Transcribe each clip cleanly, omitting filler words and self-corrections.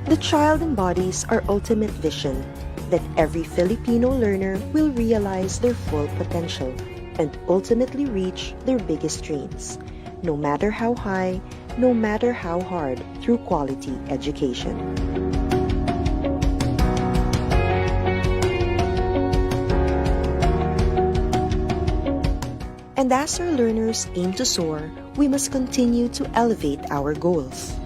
The child embodies our ultimate vision, that every Filipino learner will realize their full potential and ultimately reach their biggest dreams, no matter how high, no matter how hard, through quality education. And as our learners aim to soar, we must continue to elevate our goals.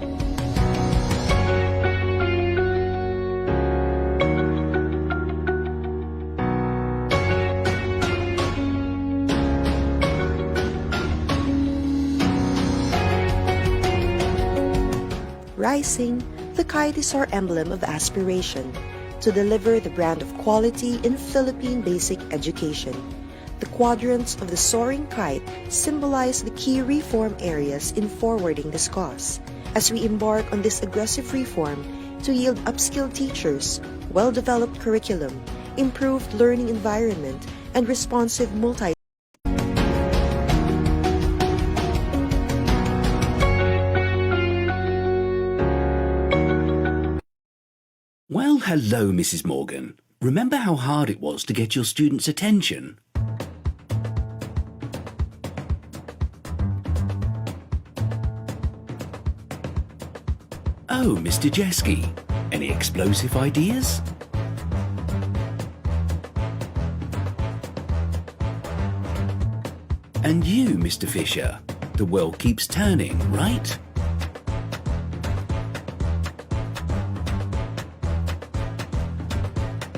Rising, the kite is our emblem of aspiration to deliver the brand of quality in Philippine basic education. The quadrants of the soaring kite symbolize the key reform areas in forwarding this cause, as we embark on this aggressive reform to yield upskilled teachers, well-developed curriculum, improved learning environment, and responsive Well, hello, Mrs. Morgan. Remember how hard it was to get your students' attention? Oh, Mr. Jeski, any explosive ideas? And you, Mr. Fisher, the world keeps turning, right?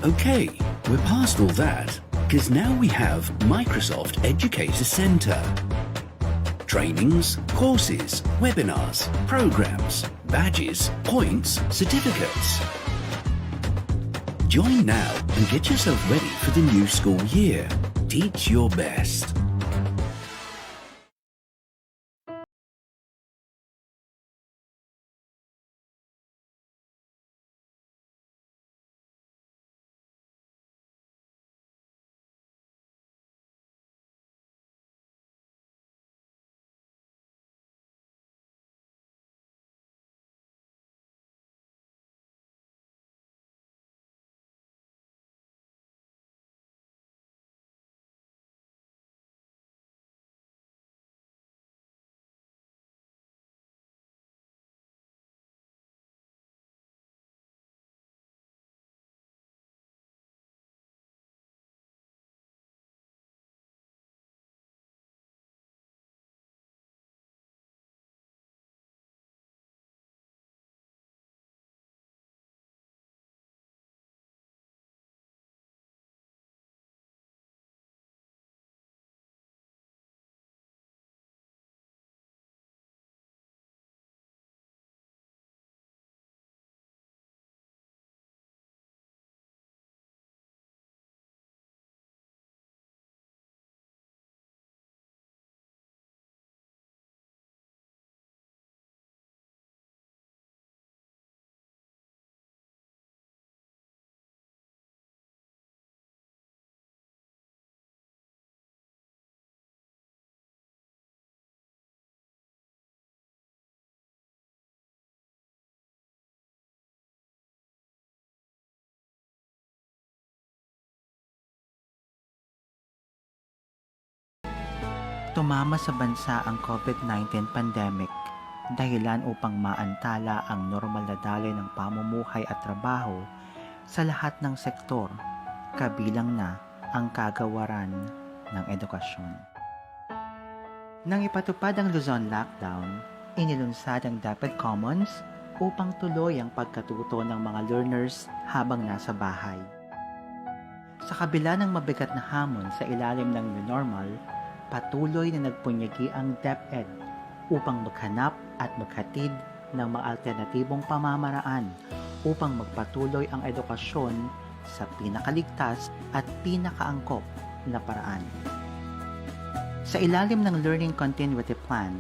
Okay, we're past all that, because now we have Microsoft Educator Center. Trainings, courses, webinars, programs, badges, points, certificates. Join now and get yourself ready for the new school year. Teach your best. Tumama sa bansa ang COVID-19 pandemic, dahilan upang maantala ang normal na daloy ng pamumuhay at trabaho sa lahat ng sektor, kabilang na ang kagawaran ng edukasyon. Nang ipatupad ang Luzon lockdown, inilunsad ang DepEd Commons upang tuloy ang pagkatuto ng mga learners habang nasa bahay. Sa kabila ng mabigat na hamon sa ilalim ng new normal, patuloy na nagpunyagi ang DepEd upang maghanap at maghatid ng mga alternatibong pamamaraan upang magpatuloy ang edukasyon sa pinakaligtas at pinakaangkop na paraan. Sa ilalim ng Learning Continuity Plan,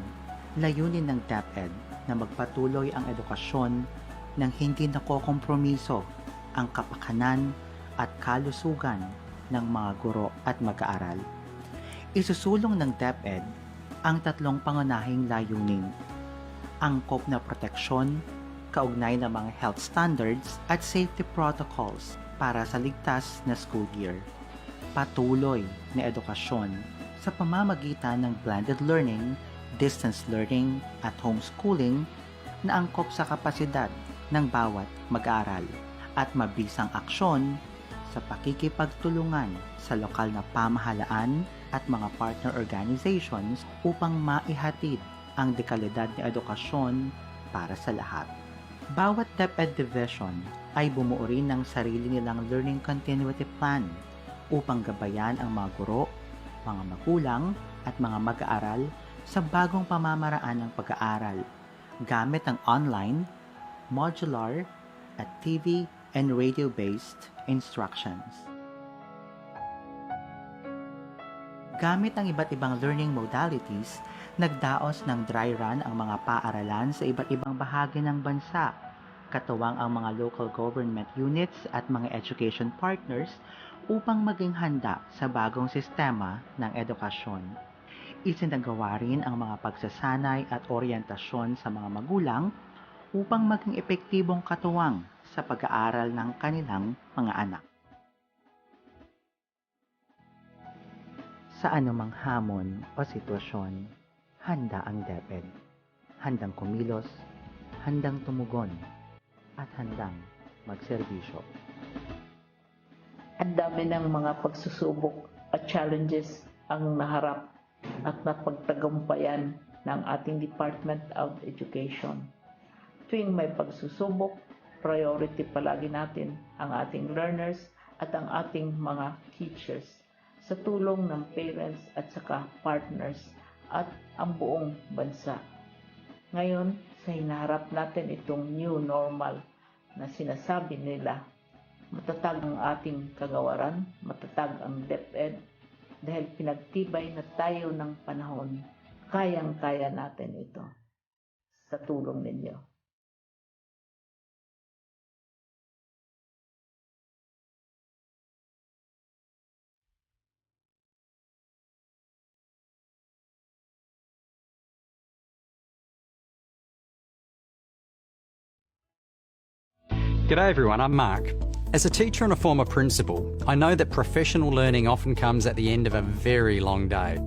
layunin ng DepEd na magpatuloy ang edukasyon nang hindi nakokompromiso ang kapakanan at kalusugan ng mga guro at mag-aaral. Isusulong ng DepEd ang tatlong pangunahing layunin: angkop na proteksyon, kaugnay ng mga health standards at safety protocols para sa ligtas na school year, patuloy na edukasyon sa pamamagitan ng blended learning, distance learning at homeschooling na angkop sa kapasidad ng bawat mag-aaral, at mabisang aksyon sa pakikipagtulungan sa lokal na pamahalaan at mga partner organizations upang maihatid ang dekalidad na edukasyon para sa lahat. Bawat DepEd division ay bumuo rin ng sarili nilang Learning Continuity Plan upang gabayan ang mga guro, mga magulang at mga mag-aaral sa bagong pamamaraan ng pag-aaral gamit ang online, modular at TV and radio-based instructions. Gamit ang iba't ibang learning modalities, nagdaos ng dry run ang mga paaralan sa iba't ibang bahagi ng bansa, katuwang ang mga local government units at mga education partners upang maging handa sa bagong sistema ng edukasyon. Isinagawa rin ang mga pagsasanay at oryentasyon sa mga magulang upang maging epektibong katuwang sa pag-aaral ng kanilang mga anak. Sa anumang hamon o sitwasyon, handa ang DepEd. Handang kumilos, handang tumugon, at handang magserbisyo. Ang dami ng mga pagsusubok at challenges ang naharap at napagtagumpayan ng ating Department of Education. Tuwing may pagsusubok, priority palagi natin ang ating learners at ang ating mga teachers sa tulong ng parents at saka partners at ang buong bansa. Ngayon, sa hinaharap natin itong new normal na sinasabi nila, matatag ang ating kagawaran, matatag ang DepEd, dahil pinagtibay na tayo ng panahon, kayang-kaya natin ito sa tulong ninyo. G'day everyone, I'm Mark. As a teacher and a former principal, I know that professional learning often comes at the end of a very long day.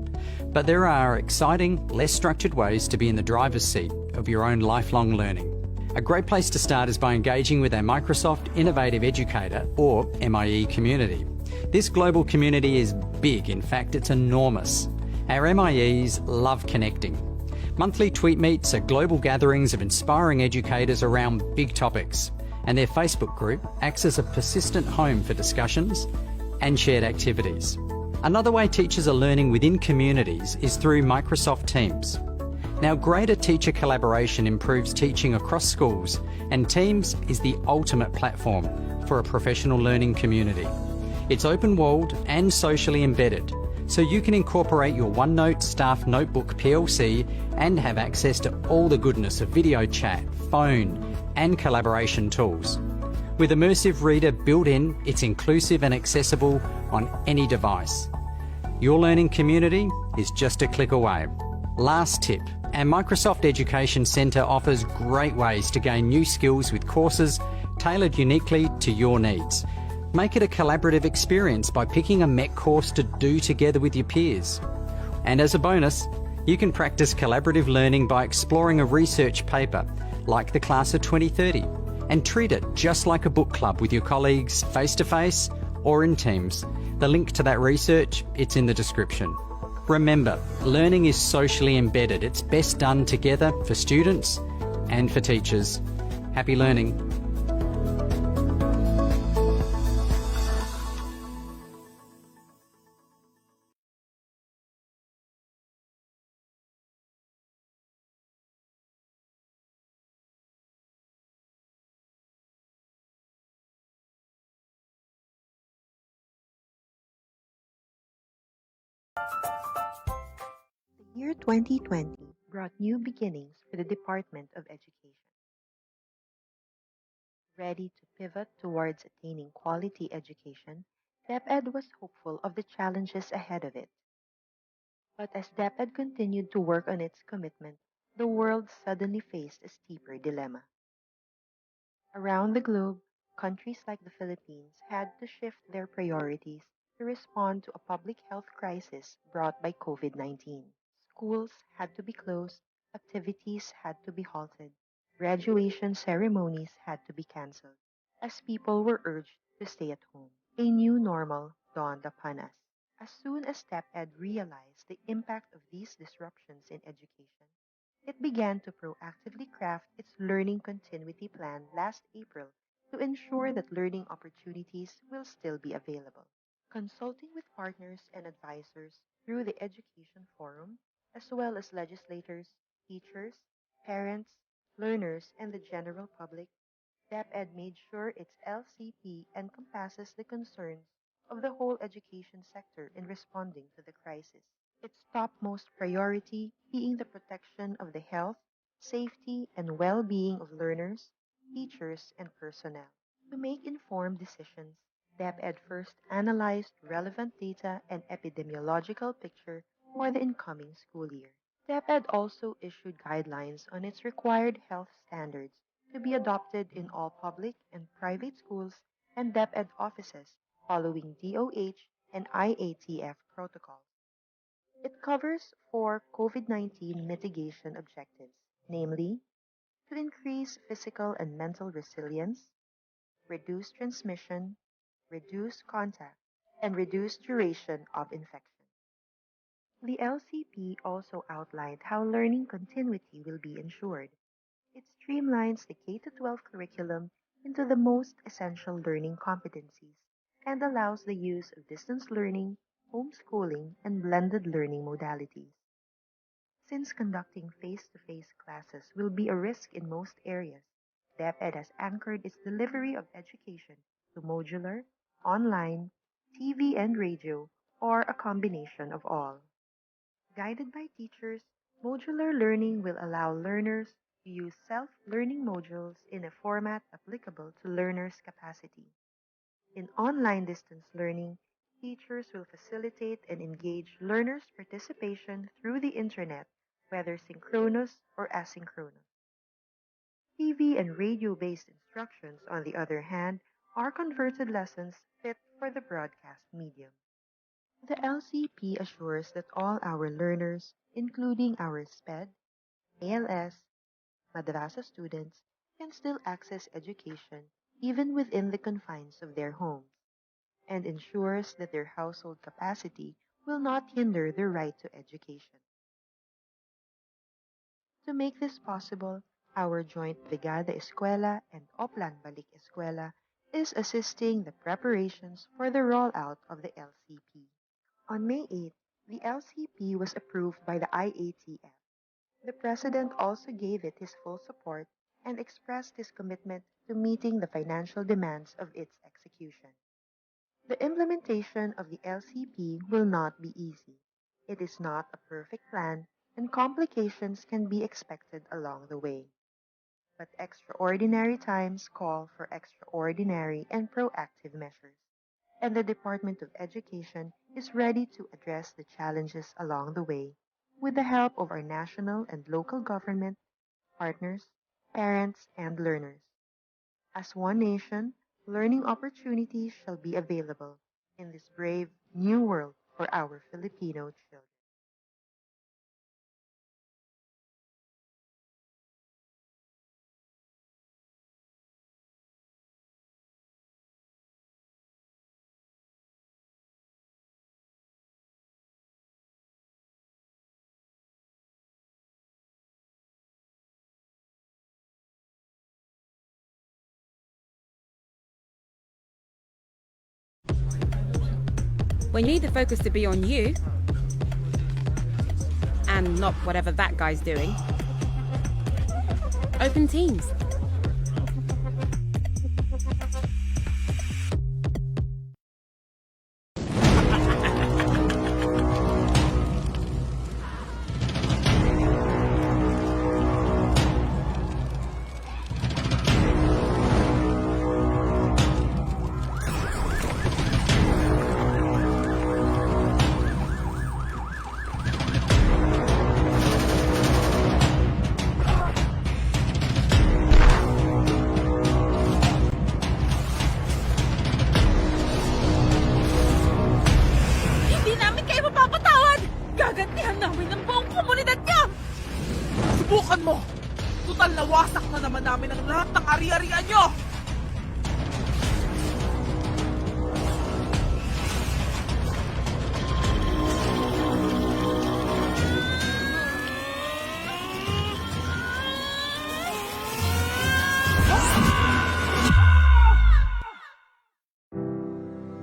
But there are exciting, less structured ways to be in the driver's seat of your own lifelong learning. A great place to start is by engaging with our Microsoft Innovative Educator, or MIE community. This global community is big, in fact it's enormous. Our MIEs love connecting. Monthly tweet meets are global gatherings of inspiring educators around big topics, and their Facebook group acts as a persistent home for discussions and shared activities. Another way teachers are learning within communities is through Microsoft Teams. Now, greater teacher collaboration improves teaching across schools, and Teams is the ultimate platform for a professional learning community. It's open-walled and socially embedded, so you can incorporate your OneNote Staff Notebook PLC and have access to all the goodness of video chat, phone, and collaboration tools. With Immersive Reader built in, it's inclusive and accessible on any device. Your learning community is just a click away. Last tip, our Microsoft Education Centre offers great ways to gain new skills with courses tailored uniquely to your needs. Make it a collaborative experience by picking a MEC course to do together with your peers. And as a bonus, you can practice collaborative learning by exploring a research paper, like the Class of 2030, and treat it just like a book club with your colleagues face-to-face or in Teams. The link to that research, it's in the description. Remember, learning is socially embedded. It's best done together for students and for teachers. Happy learning. The year 2020 brought new beginnings for the Department of Education. Ready to pivot towards attaining quality education, DepEd was hopeful of the challenges ahead of it. But as DepEd continued to work on its commitment, the world suddenly faced a steeper dilemma. Around the globe, countries like the Philippines had to shift their priorities to respond to a public health crisis brought by COVID-19. Schools had to be closed, activities had to be halted, graduation ceremonies had to be canceled, as people were urged to stay at home. A new normal dawned upon us. As soon as DepEd realized the impact of these disruptions in education, it began to proactively craft its learning continuity plan last April to ensure that learning opportunities will still be available. Consulting with partners and advisors through the Education Forum, as well as legislators, teachers, parents, learners, and the general public, DepEd made sure its LCP encompasses the concerns of the whole education sector in responding to the crisis. Its topmost priority being the protection of the health, safety, and well-being of learners, teachers, and personnel. To make informed decisions, DepEd first analyzed relevant data and epidemiological picture for the incoming school year. DepEd also issued guidelines on its required health standards to be adopted in all public and private schools and DepEd offices following DOH and IATF protocols. It covers four COVID-19 mitigation objectives, namely, to increase physical and mental resilience, reduce transmission, reduce contact, and reduce duration of infection. The LCP also outlined how learning continuity will be ensured. It streamlines the K-12 curriculum into the most essential learning competencies and allows the use of distance learning, homeschooling, and blended learning modalities. Since conducting face-to-face classes will be a risk in most areas, DepEd has anchored its delivery of education to modular, online, TV and radio, or a combination of all. Guided by teachers, modular learning will allow learners to use self-learning modules in a format applicable to learners' capacity. In online distance learning, teachers will facilitate and engage learners' participation through the internet, whether synchronous or asynchronous. TV and radio-based instructions, on the other hand, are converted lessons fit for the broadcast medium. The LCP assures that all our learners, including our SPED, ALS, Madrasa students, can still access education even within the confines of their homes, and ensures that their household capacity will not hinder their right to education. To make this possible, our joint Brigada Escuela and Oplan Balik Escuela is assisting the preparations for the rollout of the LCP. On May 8, the LCP was approved by the IATF. The President also gave it his full support and expressed his commitment to meeting the financial demands of its execution. The implementation of the LCP will not be easy. It is not a perfect plan, and complications can be expected along the way. But extraordinary times call for extraordinary and proactive measures, and the Department of Education is ready to address the challenges along the way with the help of our national and local government, partners, parents, and learners. As one nation, learning opportunities shall be available in this brave new world for our Filipino children. when you need the focus to be on you and not whatever that guy's doing, open Teams. Subukan mo! Tutal na wasak na naman namin ang lahat ng ari-arian nyo!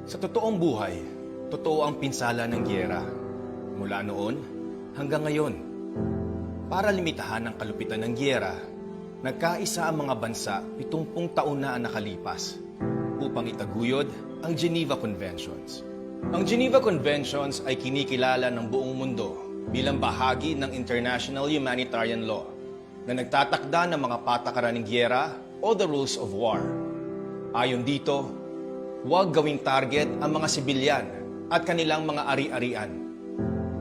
Sa totoong buhay, totoo ang pinsala ng giyera. Mula noon hanggang ngayon. Para limitahan ang kalupitan ng giyera, nagkaisa ang mga bansa 70 taon na ang nakalipas upang itaguyod ang Geneva Conventions. Ang Geneva Conventions ay kinikilala ng buong mundo bilang bahagi ng international humanitarian law na nagtatakda ng mga patakaran ng giyera o the rules of war. Ayon dito, huwag gawing target ang mga sibilyan at kanilang mga ari-arian.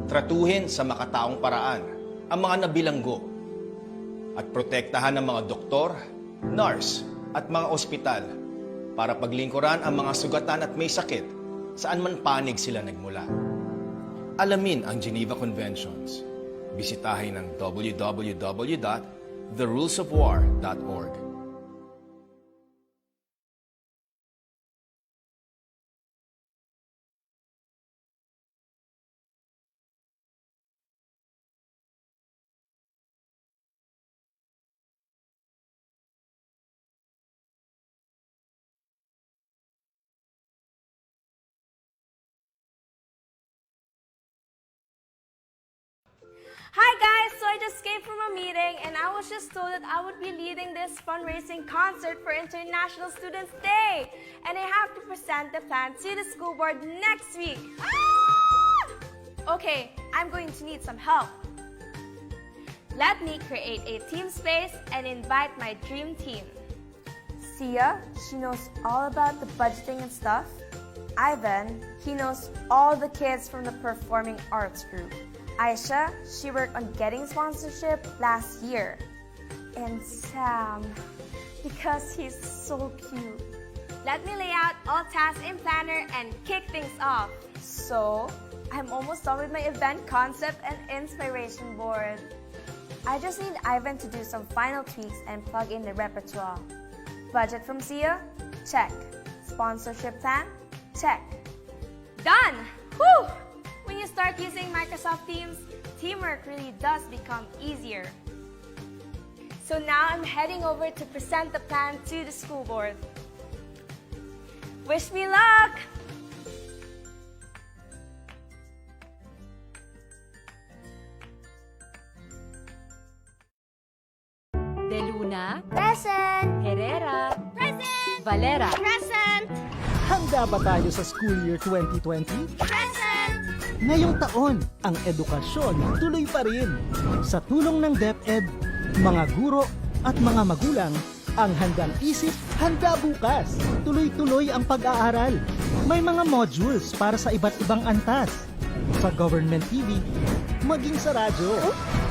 Tratuhin sa makataong paraan ang mga nabilanggo at protektahan ng mga doktor, nurse at mga ospital para paglingkuran ang mga sugatan at may sakit saan man panig sila nagmula. Alamin ang Geneva Conventions. Bisitahin ang www.therulesofwar.org. Hi guys, so I just came from a meeting and I was just told that I would be leading this fundraising concert for International Students Day. And I have to present the plan to the school board next week. Okay, I'm going to need some help. Let me create a team space and invite my dream team. Sia, she knows all about the budgeting and stuff. Ivan, he knows all the kids from the performing arts group. Aisha, she worked on getting sponsorship last year. And Sam, because he's so cute. Let me lay out all tasks in Planner and kick things off. So, I'm almost done with my event concept and inspiration board. I just need Ivan to do some final tweaks and plug in the repertoire. Budget from Sia? Check. Sponsorship plan? Check. Done! Whew! When you start using Microsoft Teams, teamwork really does become easier. So now I'm heading over to present the plan to the school board. Wish me luck! De Luna, Present! Herrera, Present! Valera, Present! Handa ba tayo sa school year 2020? Present! Ngayong taon, ang edukasyon tuloy pa rin. Sa tulong ng DepEd, mga guro at mga magulang, ang handang isip, handa bukas. Tuloy-tuloy ang pag-aaral. May mga modules para sa iba't ibang antas. Sa government TV, maging sa radyo.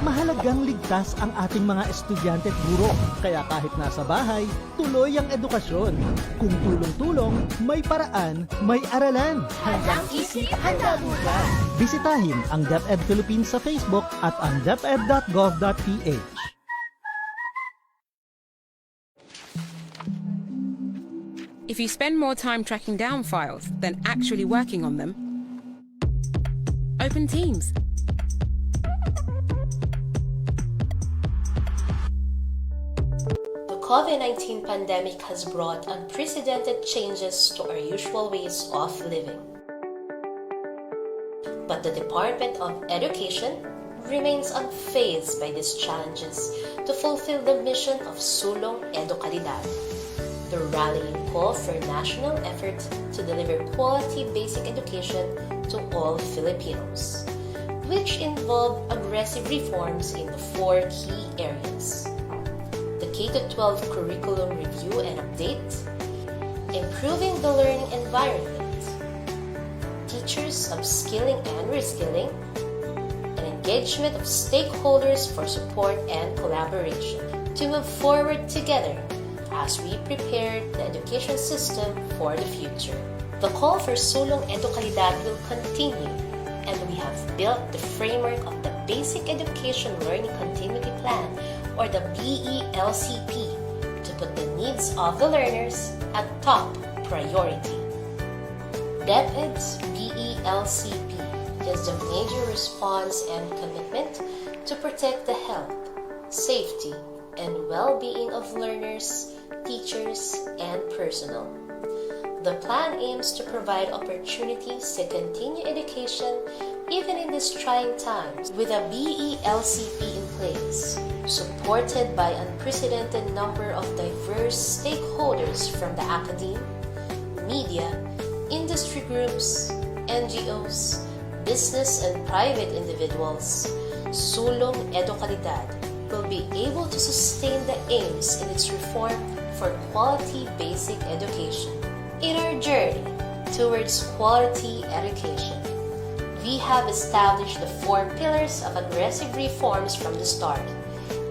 Mahalagang ligtas ang ating mga estudyante at guro. Kaya kahit nasa bahay, tuloy ang edukasyon. Kung tulong-tulong, may paraan, may aralan. Handang isip, handa bukas. Bisitahin ang DepEd Philippines sa Facebook at ang deped.gov.ph. If you spend more time tracking down files than actually working on them, open Teams. The COVID-19 pandemic has brought unprecedented changes to our usual ways of living. But the Department of Education remains unfazed by these challenges to fulfill the mission of Sulong Edukalidad, the rallying call for national effort to deliver quality basic education to all Filipinos, which involve aggressive reforms in the 4 key areas: the K-12 curriculum review and update, improving the learning environment, teachers upskilling and reskilling, and engagement of stakeholders for support and collaboration to move forward together as we prepare the education system for the future. The call for Sulong Edukalidad will continue, and we have built the framework of the Basic Education Learning Continuity Plan, or the BELCP, to put the needs of the learners at top priority. DepEd's BELCP is the major response and commitment to protect the health, safety, and well-being of learners, teachers, and personnel. The plan aims to provide opportunities to continue education even in these trying times with a BELCP in place, supported by an unprecedented number of diverse stakeholders from the academe, media, industry groups, NGOs, business and private individuals. Sulong Edukalidad will be able to sustain the aims in its reform for quality basic education. In our journey towards quality education, we have established the 4 pillars of aggressive reforms from the start,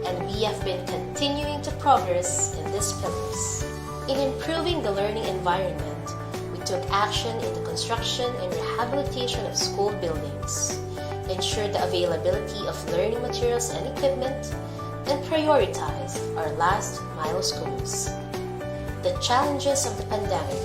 and we have been continuing to progress in these pillars. In improving the learning environment, we took action in the construction and rehabilitation of school buildings, ensured the availability of learning materials and equipment, and prioritized our last mile schools. The challenges of the pandemic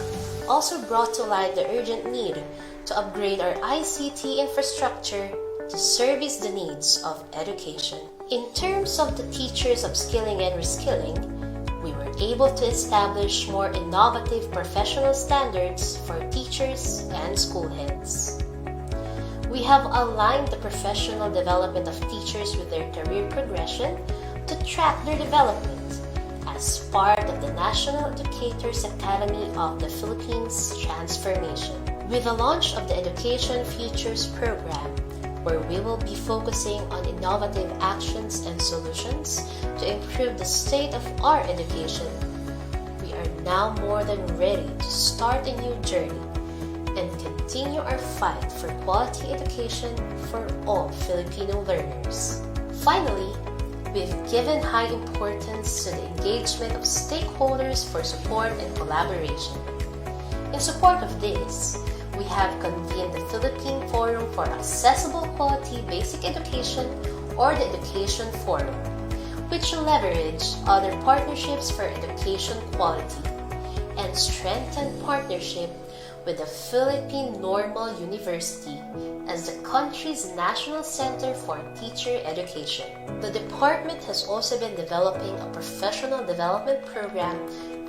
also brought to light the urgent need to upgrade our ICT infrastructure to service the needs of education. In terms of the teachers upskilling and reskilling, we were able to establish more innovative professional standards for teachers and school heads. We have aligned the professional development of teachers with their career progression to track their development as part of the National Educators Academy of the Philippines transformation. With the launch of the Education Futures program, where we will be focusing on innovative actions and solutions to improve the state of our education, we are now more than ready to start a new journey and continue our fight for quality education for all Filipino learners. Finally, we've given high importance to the engagement of stakeholders for support and collaboration. In support of this, we have convened the Philippine Forum for Accessible Quality Basic Education, or the Education Forum, which will leverage other partnerships for education quality and strengthen partnership with the Philippine Normal University as the country's national center for teacher education. The department has also been developing a professional development program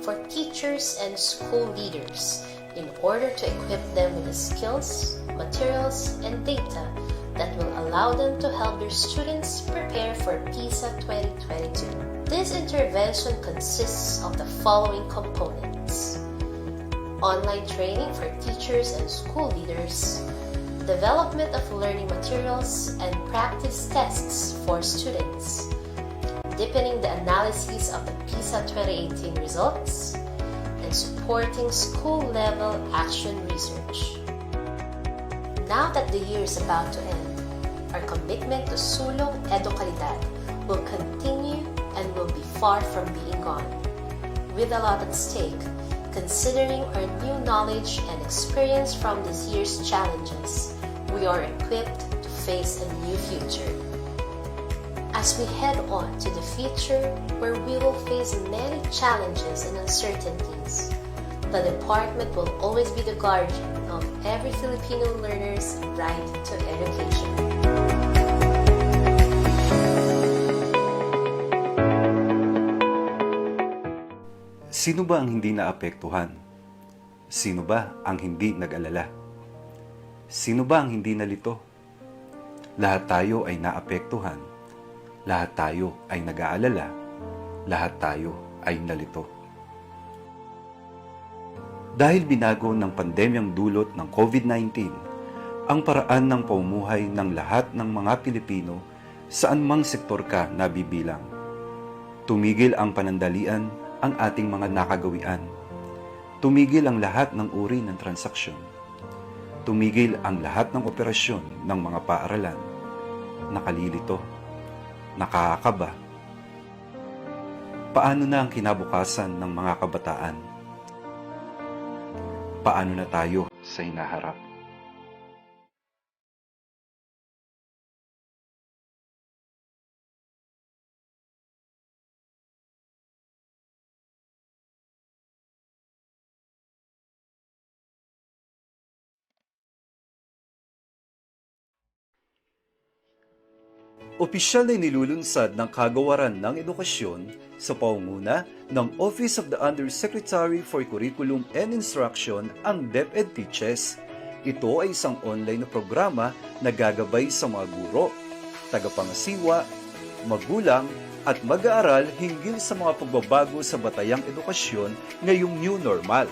for teachers and school leaders in order to equip them with the skills, materials, and data that will allow them to help their students prepare for PISA 2022. This intervention consists of the following components: online training for teachers and school leaders, development of learning materials and practice tests for students, deepening the analysis of the PISA 2018 results, and supporting school-level action research. Now that the year is about to end, our commitment to Sulong Edukalidad will continue and will be far from being gone. With a lot at stake, considering our new knowledge and experience from this year's challenges, we are equipped to face a new future. As we head on to the future where we will face many challenges and uncertainties, the department will always be the guardian of every Filipino learner's right to education. Sino ba ang hindi naapektuhan? Sino ba ang hindi nag-alala? Sino ba ang hindi nalito? Lahat tayo ay naapektuhan. Lahat tayo ay nag-aalala. Lahat tayo ay nalito. Dahil binago ng pandemyang dulot ng COVID-19, ang paraan ng pamumuhay ng lahat ng mga Pilipino saan mang sektor ka nabibilang. Tumigil ang panandalian ang ating mga nakagawian. Tumigil ang lahat ng uri ng transaksyon. Tumigil ang lahat ng operasyon ng mga paaralan. Nakalilito. Nakakaba. Paano na ang kinabukasan ng mga kabataan? Paano na tayo sa hinaharap? Opisyal na nilulunsad ng Kagawaran ng Edukasyon sa pangunguna ng Office of the Undersecretary for Curriculum and Instruction ang DepEd Teaches. Ito ay isang online na programa na gagabay sa mga guro, tagapangasiwa, magulang at mag-aaral hinggil sa mga pagbabago sa batayang edukasyon ngayong new normal.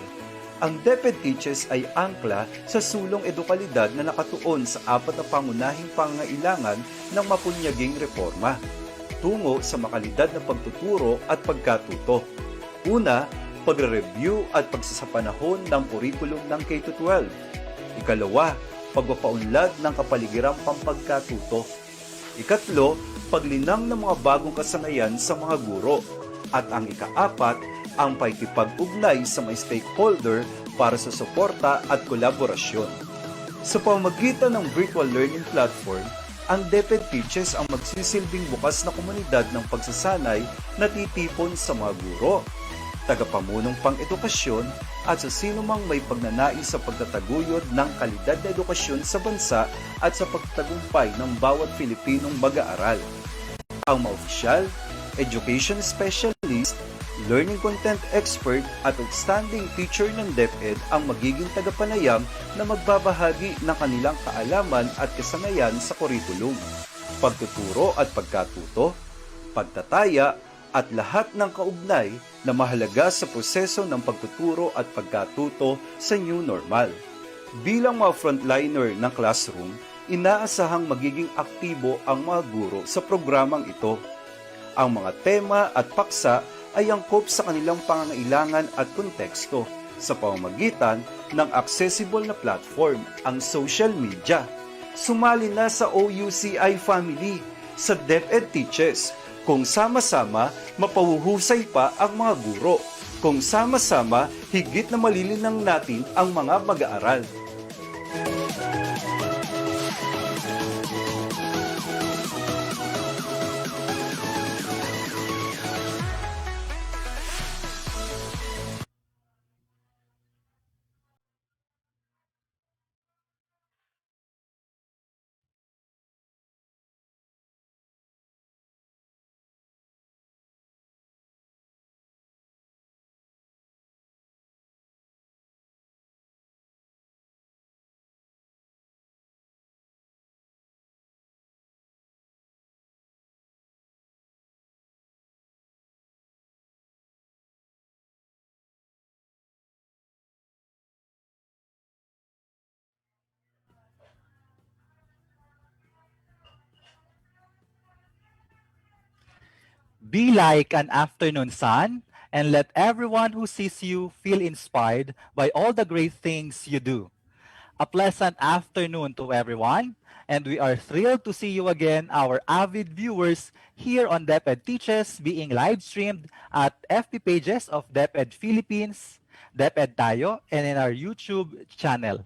Ang DepEd Teaches ay angkla sa sulong edukalidad na nakatuon sa apat na pangunahing pangangailangan ng mapunyaging reforma tungo sa makalidad na pagtuturo at pagkatuto. Una, pagre-review at pagsasapanahon ng kurikulum ng K-12. Ikalawa, pagpapaunlad ng kapaligirang pampagkatuto. Ikatlo, paglinang ng mga bagong kasanayan sa mga guro. At ang ikaapat, ang pakikipag-ugnay sa mga stakeholder para sa suporta at kolaborasyon. Sa pamamagitan ng virtual learning platform, ang DepEd Teaches ang magsisilbing bukas na komunidad ng pagsasanay na titipon sa mga guro, tagapamunong pang-edukasyon at sa sinumang may pagnanais sa pagtataguyod ng kalidad na edukasyon sa bansa at sa pagtagumpay ng bawat Pilipinong mag-aaral. Ang mga opisyal, education specialist, learning content expert at outstanding teacher ng DepEd ang magiging tagapanayam na magbabahagi ng kanilang kaalaman at kasanayan sa kurikulum, pagtuturo at pagkatuto, pagtataya at lahat ng kaugnay na mahalaga sa proseso ng pagtuturo at pagkatuto sa new normal. Bilang mga frontliner ng classroom, inaasahang magiging aktibo ang mga guro sa programang ito. Ang mga tema at paksa ay angkop sa kanilang pangangailangan at konteksto sa pamamagitan ng accessible na platform, ang social media. Sumali na sa OUCI family sa DepEd Teaches kung sama-sama mapahuhusay pa ang mga guro, kung sama-sama higit na malilinang natin ang mga mag-aaral. Be like an afternoon sun and let everyone who sees you feel inspired by all the great things you do. A pleasant afternoon to everyone, and we are thrilled to see you again, our avid viewers, here on DepEd Teaches, being live streamed at FB pages of DepEd Philippines, DepEd Tayo, and in our YouTube channel.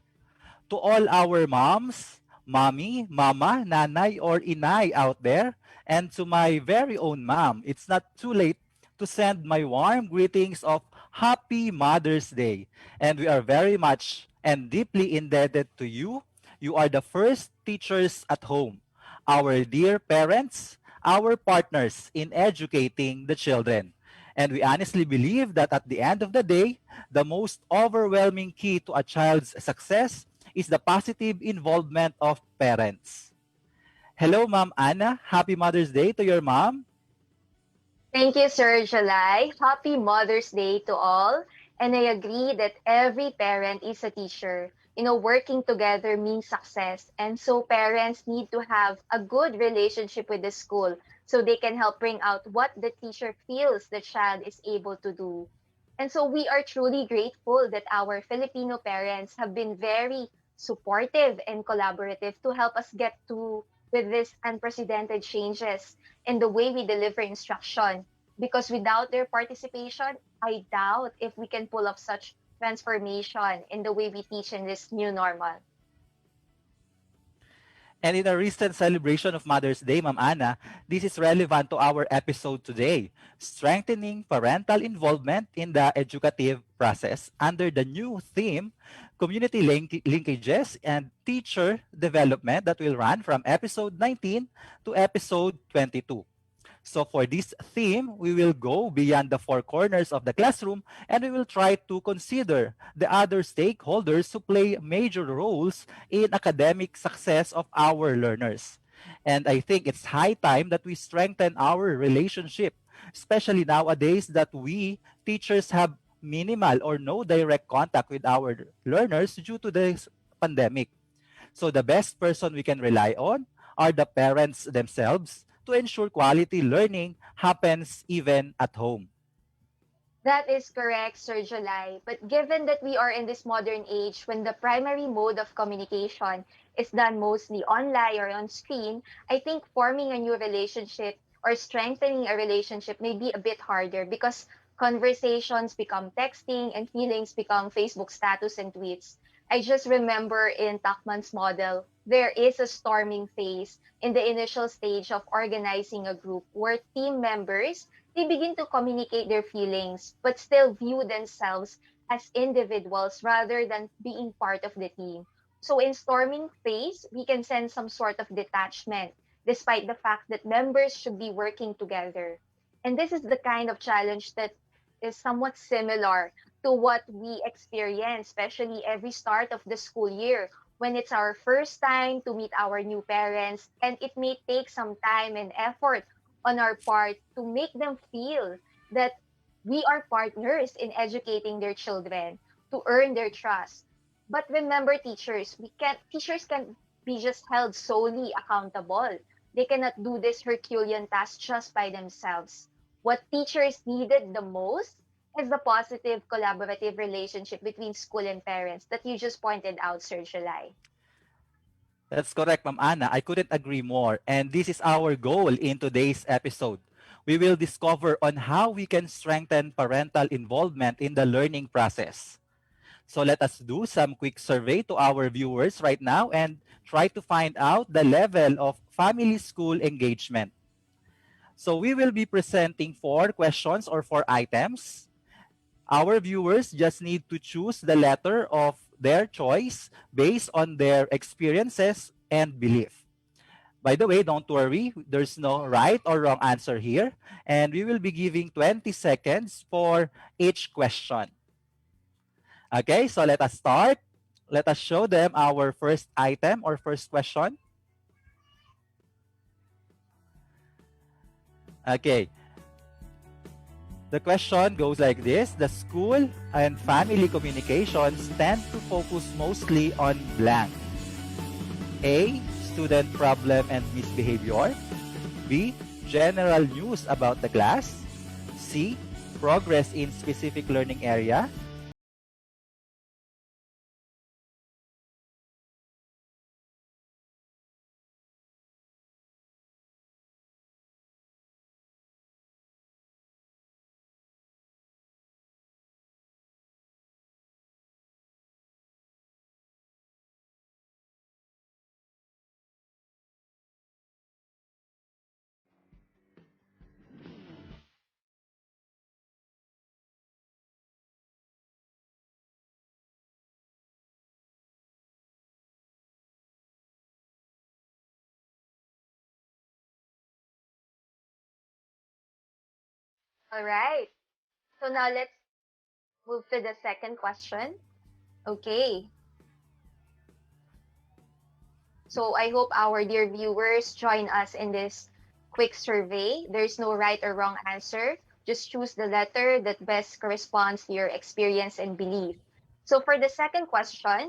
To all our moms, mommy, mama, nanay, or inay out there, and to my very own mom, it's not too late to send my warm greetings of Happy Mother's Day. And we are very much and deeply indebted to you. You are the first teachers at home, our dear parents, our partners in educating the children. And we honestly believe that at the end of the day, the most overwhelming key to a child's success is the positive involvement of parents. Hello, Ma'am Anna. Happy Mother's Day to your mom. Thank you, Sir July. Happy Mother's Day to all. And I agree that every parent is a teacher. You know, working together means success. And so parents need to have a good relationship with the school so they can help bring out what the teacher feels the child is able to do. And so we are truly grateful that our Filipino parents have been very supportive and collaborative to help us get to with this unprecedented changes in the way we deliver instruction. Because without their participation, I doubt if we can pull off such transformation in the way we teach in this new normal. And in a recent celebration of Mother's Day, Ma'am Anna, this is relevant to our episode today, strengthening parental involvement in the educative process under the new theme, community linkages and teacher development that will run from episode 19 to episode 22. So for this theme, we will go beyond the four corners of the classroom and we will try to consider the other stakeholders who play major roles in academic success of our learners. And I think it's high time that we strengthen our relationship, especially nowadays that we teachers have minimal or no direct contact with our learners due to this pandemic. So the best person we can rely on are the parents themselves to ensure quality learning happens even at home. That is correct, Sir July. But given that we are in this modern age when the primary mode of communication is done mostly online or on screen, I think forming a new relationship or strengthening a relationship may be a bit harder because conversations become texting and feelings become Facebook status and tweets. I just remember in Takman's model, there is a storming phase in the initial stage of organizing a group where team members they begin to communicate their feelings, but still view themselves as individuals rather than being part of the team. So in storming phase, we can sense some sort of detachment, despite the fact that members should be working together. And this is the kind of challenge that is somewhat similar to what we experience, especially every start of the school year when it's our first time to meet our new parents, and it may take some time and effort on our part to make them feel that we are partners in educating their children to earn their trust. But remember, teachers can be just held solely accountable. They cannot do this Herculean task just by themselves. What teachers needed the most is the positive collaborative relationship between school and parents that you just pointed out, Sir July. That's correct, Ma'am Anna. I couldn't agree more. And this is our goal in today's episode. We will discover on how we can strengthen parental involvement in the learning process. So let us do some quick survey to our viewers right now and try to find out the level of family-school engagement. So we will be presenting 4 questions or 4 items. Our viewers just need to choose the letter of their choice based on their experiences and belief. By the way, don't worry, there's no right or wrong answer here, and we will be giving 20 seconds for each question. Okay, so let us start. Let us show them our first item or first question. Okay. The question goes like this. The school and family communications tend to focus mostly on blank. A, student problem and misbehavior. B, general news about the class. C, progress in specific learning area. All right. So now let's move to the second question. Okay. So I hope our dear viewers join us in this quick survey. There's no right or wrong answer. Just choose the letter that best corresponds to your experience and belief. So for the second question,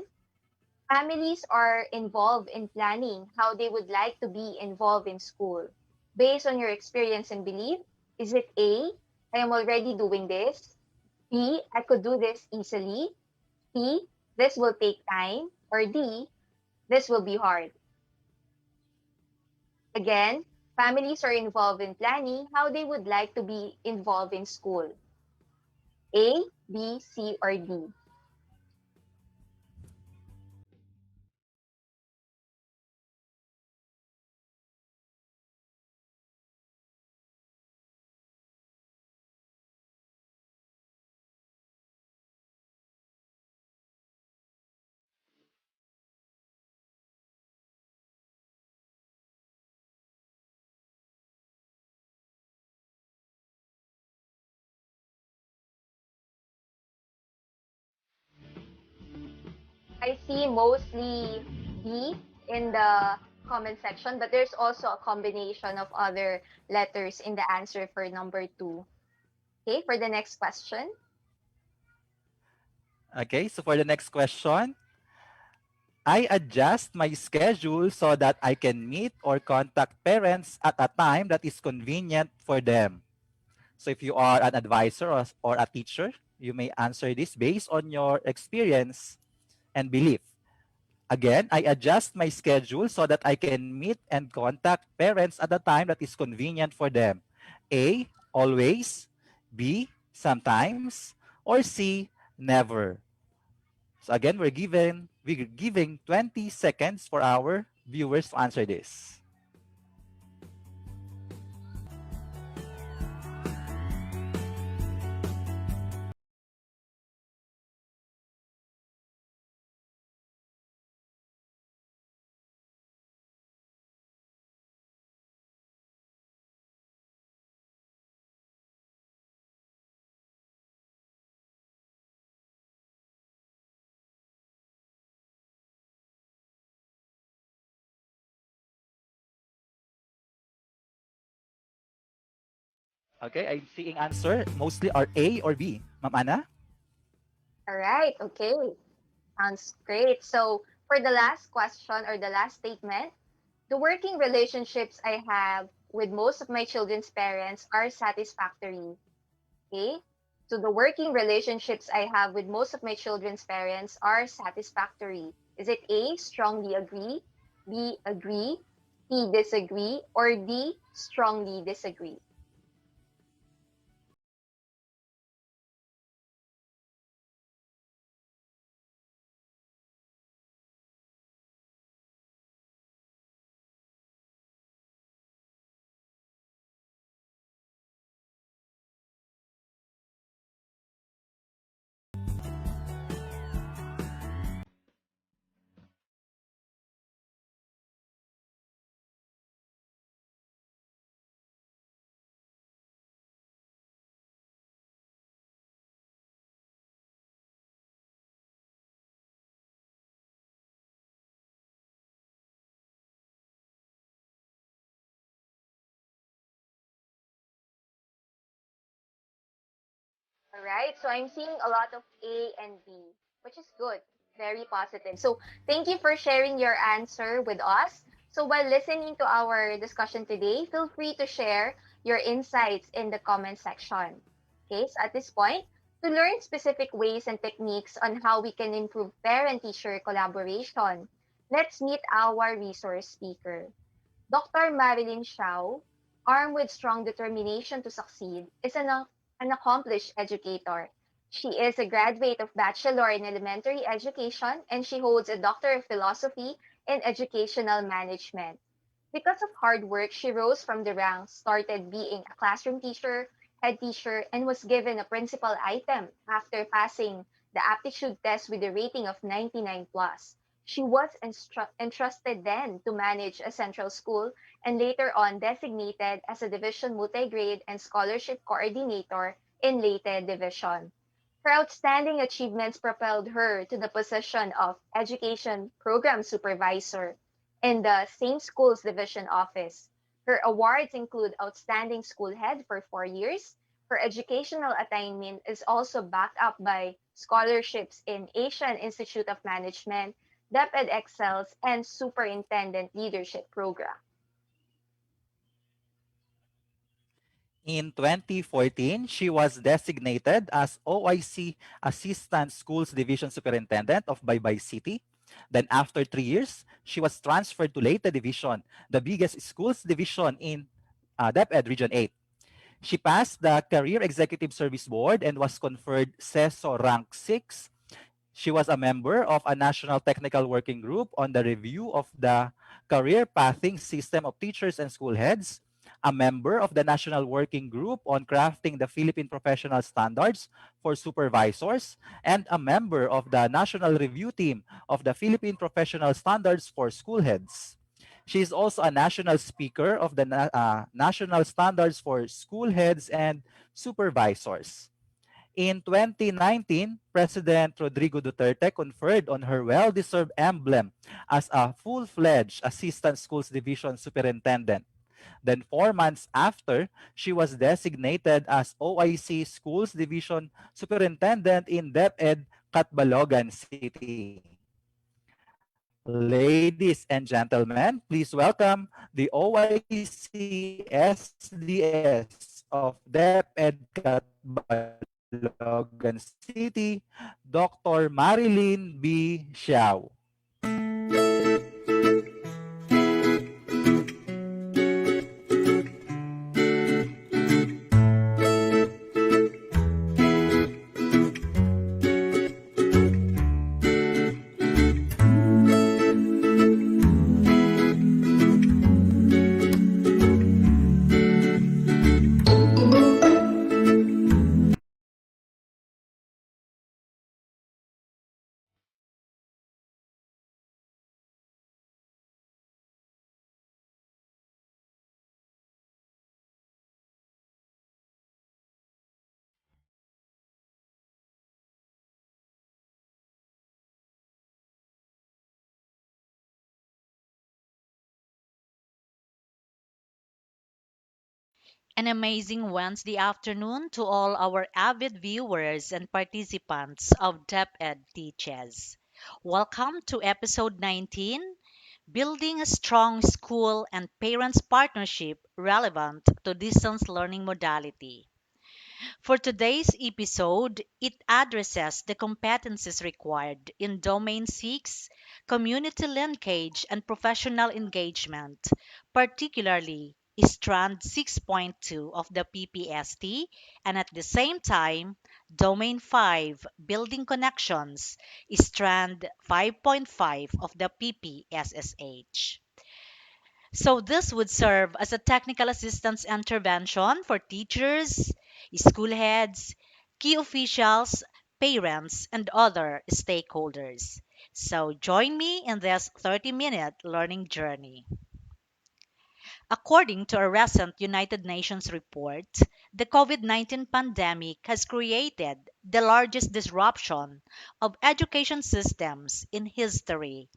families are involved in planning how they would like to be involved in school. Based on your experience and belief, is it A, I am already doing this? B, I could do this easily? C, this will take time? Or D, this will be hard? Again, families are involved in planning how they would like to be involved in school. A, B, C, or D? I see mostly B in the comment section, but there's also a combination of other letters in the answer for number 2. Okay, for the next question. Okay, so for the next question, I adjust my schedule so that I can meet or contact parents at a time that is convenient for them. So if you are an advisor or a teacher, you may answer this based on your experience and belief. Again, I adjust my schedule so that I can meet and contact parents at a time that is convenient for them. A, always. B, sometimes. Or C, never. So again, we're giving 20 seconds for our viewers to answer this. Okay, I'm seeing answer mostly are A or B. Ma'am Ana? All right, okay. Sounds great. So for the last question or the last statement, the working relationships I have with most of my children's parents are satisfactory. Okay? So the working relationships I have with most of my children's parents are satisfactory. Is it A, strongly agree, B, agree, C, disagree, or D, strongly disagree? All right, so I'm seeing a lot of A and B, which is good, very positive. So thank you for sharing your answer with us. So while listening to our discussion today, feel free to share your insights in the comment section. Okay, so at this point, to learn specific ways and techniques on how we can improve parent-teacher collaboration, let's meet our resource speaker. Dr. Marilyn Siao, armed with strong determination to succeed, is an accomplished educator. She is a graduate of Bachelor in Elementary Education and she holds a Doctor of Philosophy in Educational Management. Because of hard work, she rose from the ranks, started being a classroom teacher, head teacher, and was given a principal item after passing the aptitude test with a rating of 99 plus. She was entrusted then to manage a central school and later on designated as a division multi-grade and scholarship coordinator in Leyte Division. Her outstanding achievements propelled her to the position of Education Program Supervisor, in the same school's division office. Her awards include Outstanding School Head for 4 years. Her educational attainment is also backed up by scholarships in Asian Institute of Management, DepEd Excels, and Superintendent Leadership Program. In 2014, she was designated as OIC Assistant Schools Division Superintendent of Baybay City. Then after 3 years, she was transferred to Leyte Division, the biggest schools division in DepEd Region 8. She passed the Career Executive Service Board and was conferred CESO Rank 6. She was a member of a National Technical Working Group on the review of the career pathing system of teachers and school heads, a member of the National Working Group on crafting the Philippine Professional Standards for supervisors, and a member of the National Review Team of the Philippine Professional Standards for school heads. She is also a national speaker of the National Standards for School Heads and Supervisors. In 2019, President Rodrigo Duterte conferred on her well-deserved emblem as a full-fledged Assistant Schools Division Superintendent. Then 4 months after, she was designated as OIC Schools Division Superintendent in DepEd Catbalogan City. Ladies and gentlemen, please welcome the OIC-SDS of DepEd Catbalogan City, Dr. Marilyn B. Siao. An amazing Wednesday afternoon to all our avid viewers and participants of DepEd Teaches. Welcome to episode 19, Building a Strong School and Parents Partnership Relevant to Distance Learning Modality. For today's episode, it addresses the competencies required in Domain 6, community linkage and professional engagement, particularly Strand 6.2 of the PPST, and at the same time, Domain 5, building connections, Strand 5.5 of the PPSSH. So this would serve as a technical assistance intervention for teachers, school heads, key officials, parents, and other stakeholders. So join me in this 30-minute learning journey. According to a recent United Nations report, the COVID-19 pandemic has created the largest disruption of education systems in history,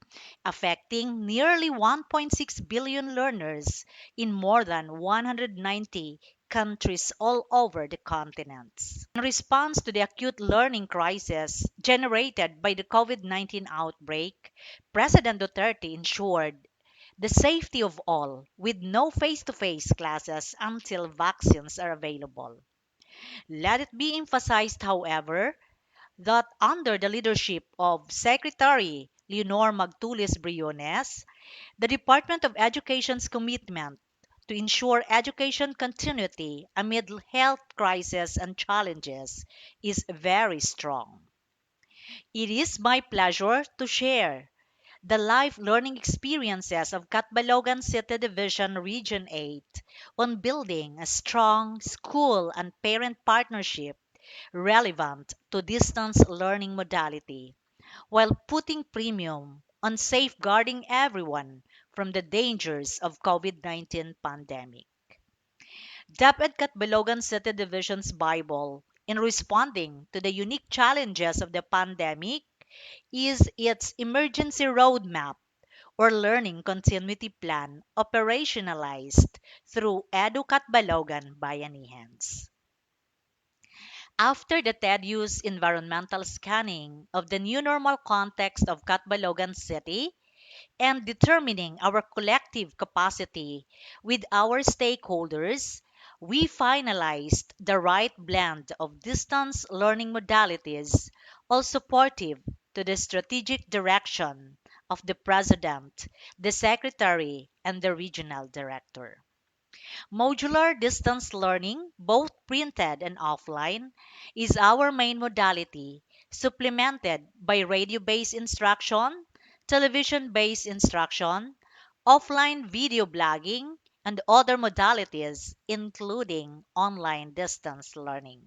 affecting nearly 1.6 billion learners in more than 190 countries all over the continents. In response to the acute learning crisis generated by the COVID-19 outbreak, President Duterte ensured the safety of all with no face-to-face classes until vaccines are available. Let it be emphasized, however, that under the leadership of Secretary Leonor Magtulis Briones, the Department of Education's commitment to ensure education continuity amid health crises and challenges is very strong. It is my pleasure to share the life learning experiences of Catbalogan City Division Region 8 on building a strong school and parent partnership relevant to distance learning modality, while putting premium on safeguarding everyone from the dangers of COVID-19 pandemic. DepEd Catbalogan City Division's Bible in responding to the unique challenges of the pandemic is its emergency roadmap, or learning continuity plan operationalized through Catbalogan Bayanihans. After the tedious environmental scanning of the new normal context of Catbalogan City and determining our collective capacity with our stakeholders, we finalized the right blend of distance learning modalities, all supportive to the strategic direction of the President, the Secretary, and the Regional Director. Modular distance learning, both printed and offline, is our main modality, supplemented by radio-based instruction, television-based instruction, offline video blogging, and other modalities, including online distance learning.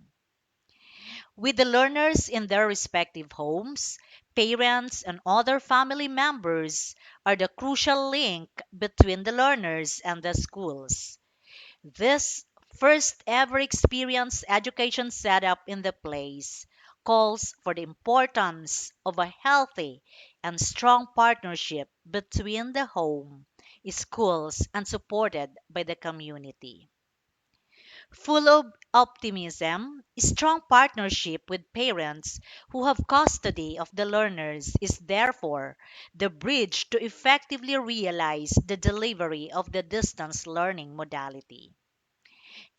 With the learners in their respective homes, parents and other family members are the crucial link between the learners and the schools. This first ever experience education setup in the place calls for the importance of a healthy and strong partnership between the home, schools, and supported by the community. Full of optimism, strong partnership with parents who have custody of the learners is therefore the bridge to effectively realize the delivery of the distance learning modality.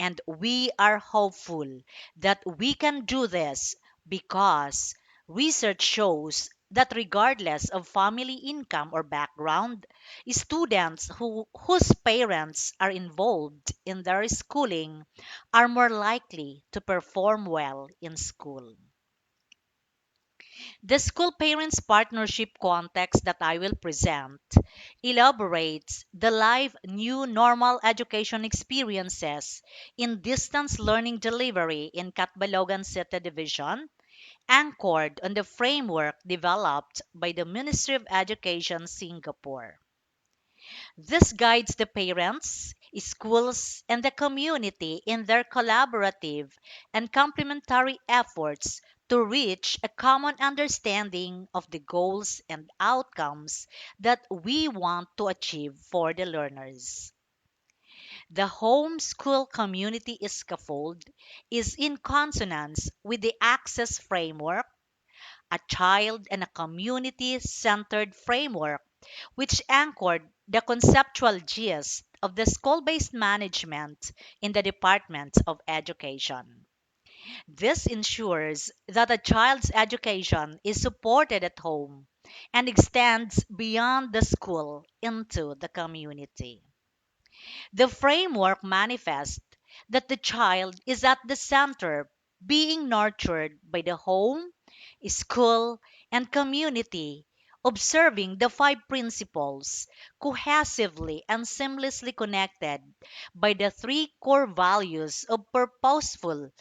And we are hopeful that we can do this because research shows that regardless of family income or background, students whose parents are involved in their schooling are more likely to perform well in school. The school parents partnership context that I will present elaborates the live new normal education experiences in distance learning delivery in Catbalogan City Division, anchored on the framework developed by the Ministry of Education Singapore. This guides the parents, schools, and the community in their collaborative and complementary efforts to reach a common understanding of the goals and outcomes that we want to achieve for the learners. The homeschool community scaffold is in consonance with the access framework, a child and a community centered framework which anchored the conceptual gist of the school-based management in the Department of Education. This ensures that a child's education is supported at home and extends beyond the school into the community. The framework manifests that the child is at the center, being nurtured by the home, school, and community, observing the five principles, cohesively and seamlessly connected by the three core values of purposeful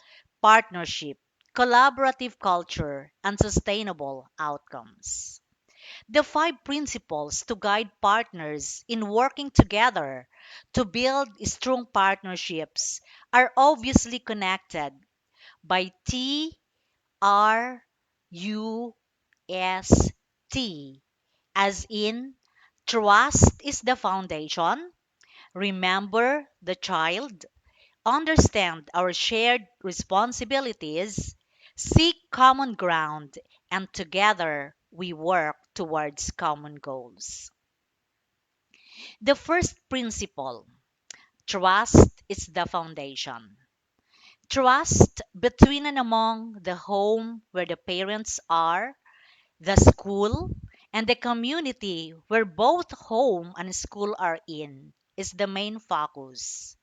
partnership, collaborative culture, and sustainable outcomes. The five principles to guide partners in working together to build strong partnerships are obviously connected by TRUST, as in trust is the foundation, remember the child, understand our shared responsibilities, seek common ground, and together we work towards common goals. The first principle, trust is the foundation. Trust between and among the home where the parents are, the school, and the community where both home and school are in is the main focus.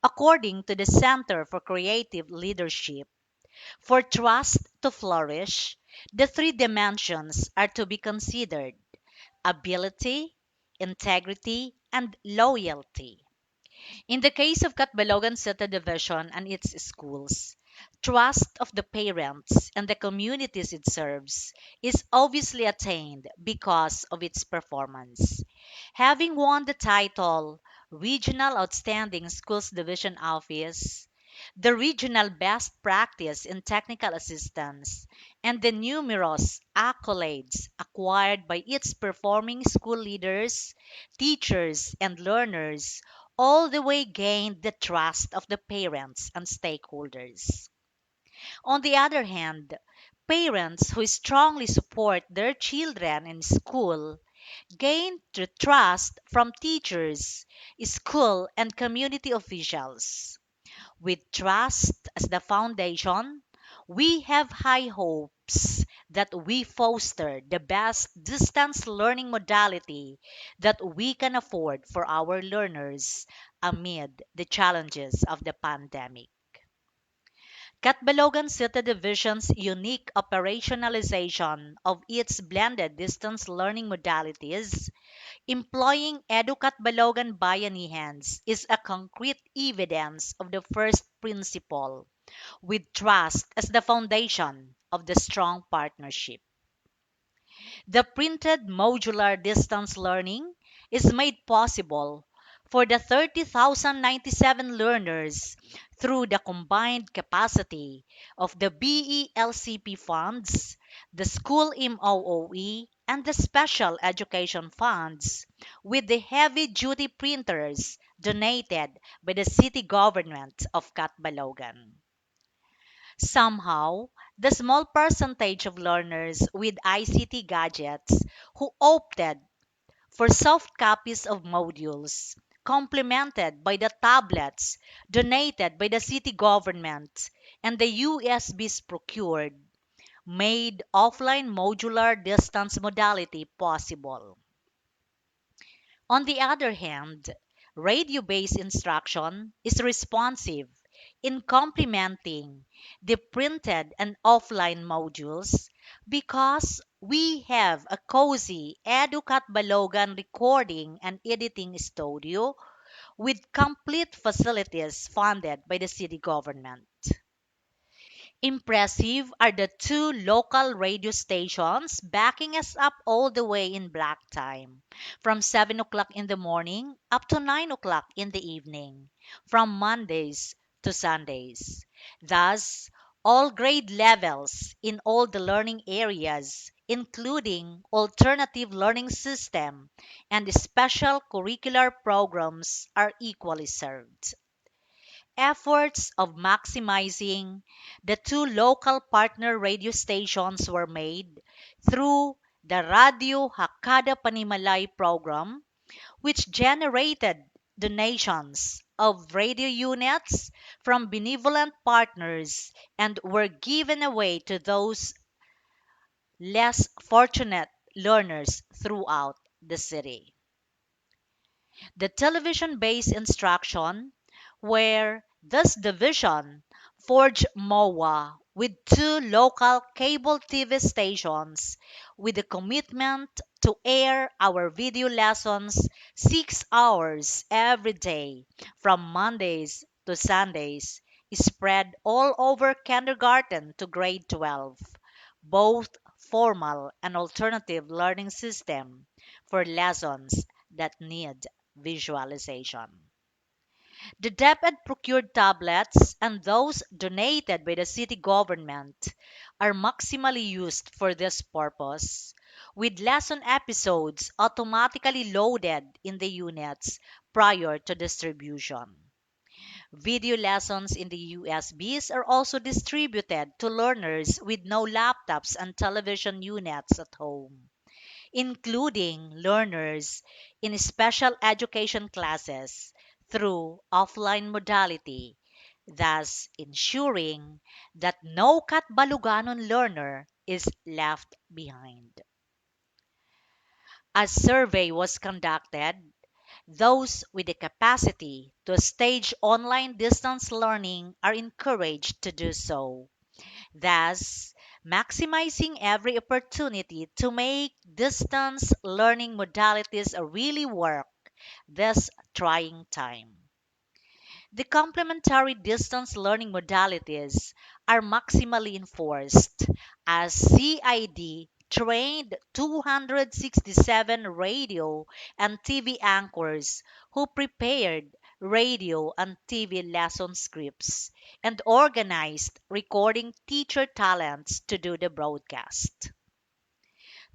According to the Center for Creative Leadership, for trust to flourish, the three dimensions are to be considered: ability, integrity, and loyalty. In the case of Catbalogan City Division and its schools, trust of the parents and the communities it serves is obviously attained because of its performance. Having won the title Regional Outstanding Schools Division Office, the regional best practice in technical assistance, and the numerous accolades acquired by its performing school leaders, teachers, and learners all the way gained the trust of the parents and stakeholders. On the other hand, parents who strongly support their children in school gain the trust from teachers, school, and community officials. With trust as the foundation, we have high hopes that we foster the best distance learning modality that we can afford for our learners amid the challenges of the pandemic. Catbalogan City Division's unique operationalization of its blended distance learning modalities, employing Edu-Catbalogan Bayanihans, is a concrete evidence of the first principle, with trust as the foundation of the strong partnership. The printed modular distance learning is made possible for the 30,097 learners through the combined capacity of the BELCP funds, the school MOOE, and the special education funds, with the heavy-duty printers donated by the city government of Catbalogan. Somehow, the small percentage of learners with ICT gadgets who opted for soft copies of modules, complemented by the tablets donated by the city government and the USBs procured, made offline modular distance modality possible. On the other hand, radio-based instruction is responsive in complementing the printed and offline modules because we have a cozy Edu-Catbalogan recording and editing studio with complete facilities funded by the city government. Impressive are the two local radio stations backing us up all the way in black time, from 7 o'clock in the morning up to 9 o'clock in the evening, from Mondays to Sundays. Thus, all grade levels in all the learning areas, including alternative learning system and special curricular programs, are equally served. Efforts of maximizing the two local partner radio stations were made through the Radio Hakada Panimalay program, which generated donations of radio units from benevolent partners and were given away to those less fortunate learners throughout the city. The television-based instruction, where this division forged MOA with two local cable TV stations with a commitment to air our video lessons 6 hours every day from Mondays to Sundays, spread all over kindergarten to grade 12, both formal and alternative learning system for lessons that need visualization. The DepEd procured tablets and those donated by the city government are maximally used for this purpose, with lesson episodes automatically loaded in the units prior to distribution. Video lessons in the USBs are also distributed to learners with no laptops and television units at home, including learners in special education classes through offline modality, thus ensuring that no Catbaloganon learner is left behind. A survey was conducted. Those with the capacity to stage online distance learning are encouraged to do so, thus maximizing every opportunity to make distance learning modalities really work this trying time. The complementary distance learning modalities are maximally enforced as CID trained 267 radio and TV anchors who prepared radio, and TV lesson scripts, and organized recording teacher talents to do the broadcast.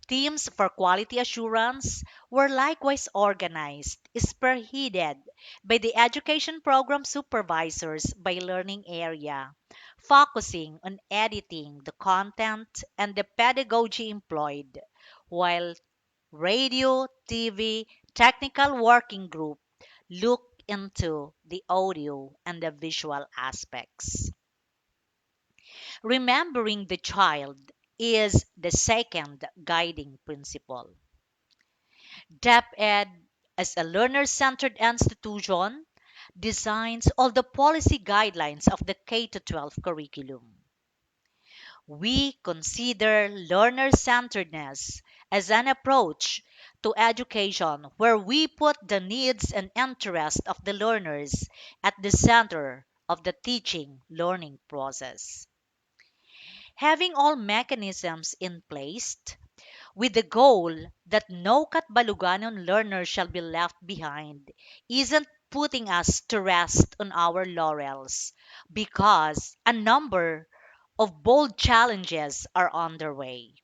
Teams for quality assurance were likewise organized, spearheaded by the education program supervisors by learning area, focusing on editing the content and the pedagogy employed, while radio, TV, technical working group looked into the audio and the visual aspects. Remembering the child is the second guiding principle. DepEd, as a learner-centered institution, designs all the policy guidelines of the K-12 curriculum. We consider learner-centeredness as an approach to education where we put the needs and interests of the learners at the center of the teaching learning process. Having all mechanisms in place with the goal that no Catbaloganon learner shall be left behind isn't putting us to rest on our laurels, because a number of bold challenges are underway.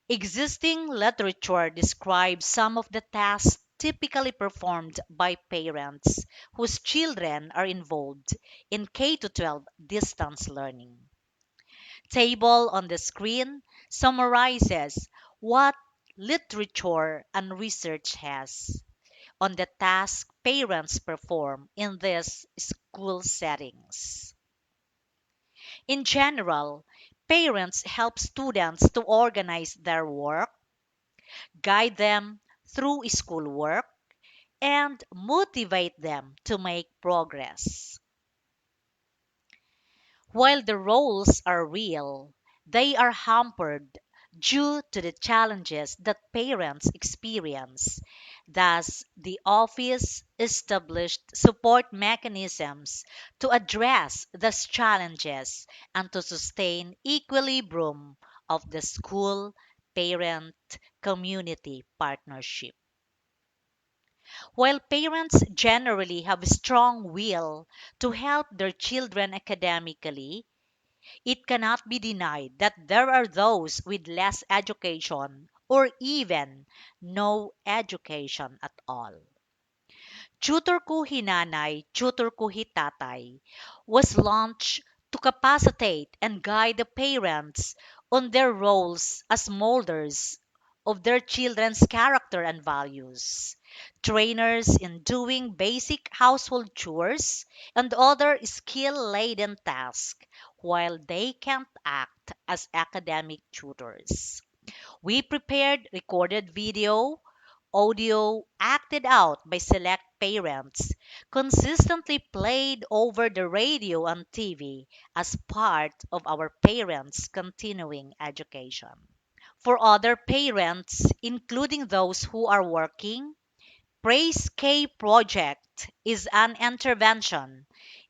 Existing literature describes some of the tasks typically performed by parents whose children are involved in K-12 distance learning. Table on the screen summarizes what literature and research has on the tasks parents perform in these school settings. In general, parents help students to organize their work, guide them through schoolwork, and motivate them to make progress. While the roles are real, they are hampered due to the challenges that parents experience. Thus, the office established support mechanisms to address these challenges and to sustain equilibrium of the school parent community partnership. While parents generally have a strong will to help their children academically, it cannot be denied that there are those with less education or even no education at all. Tutor Ko Hinanay, Tutor Ko Hitatay was launched to capacitate and guide the parents on their roles as molders of their children's character and values, trainers in doing basic household chores and other skill-laden tasks while they can't act as academic tutors. We prepared recorded video, audio acted out by select parents, consistently played over the radio and TV as part of our parents' continuing education. For other parents, including those who are working, Praise K Project is an intervention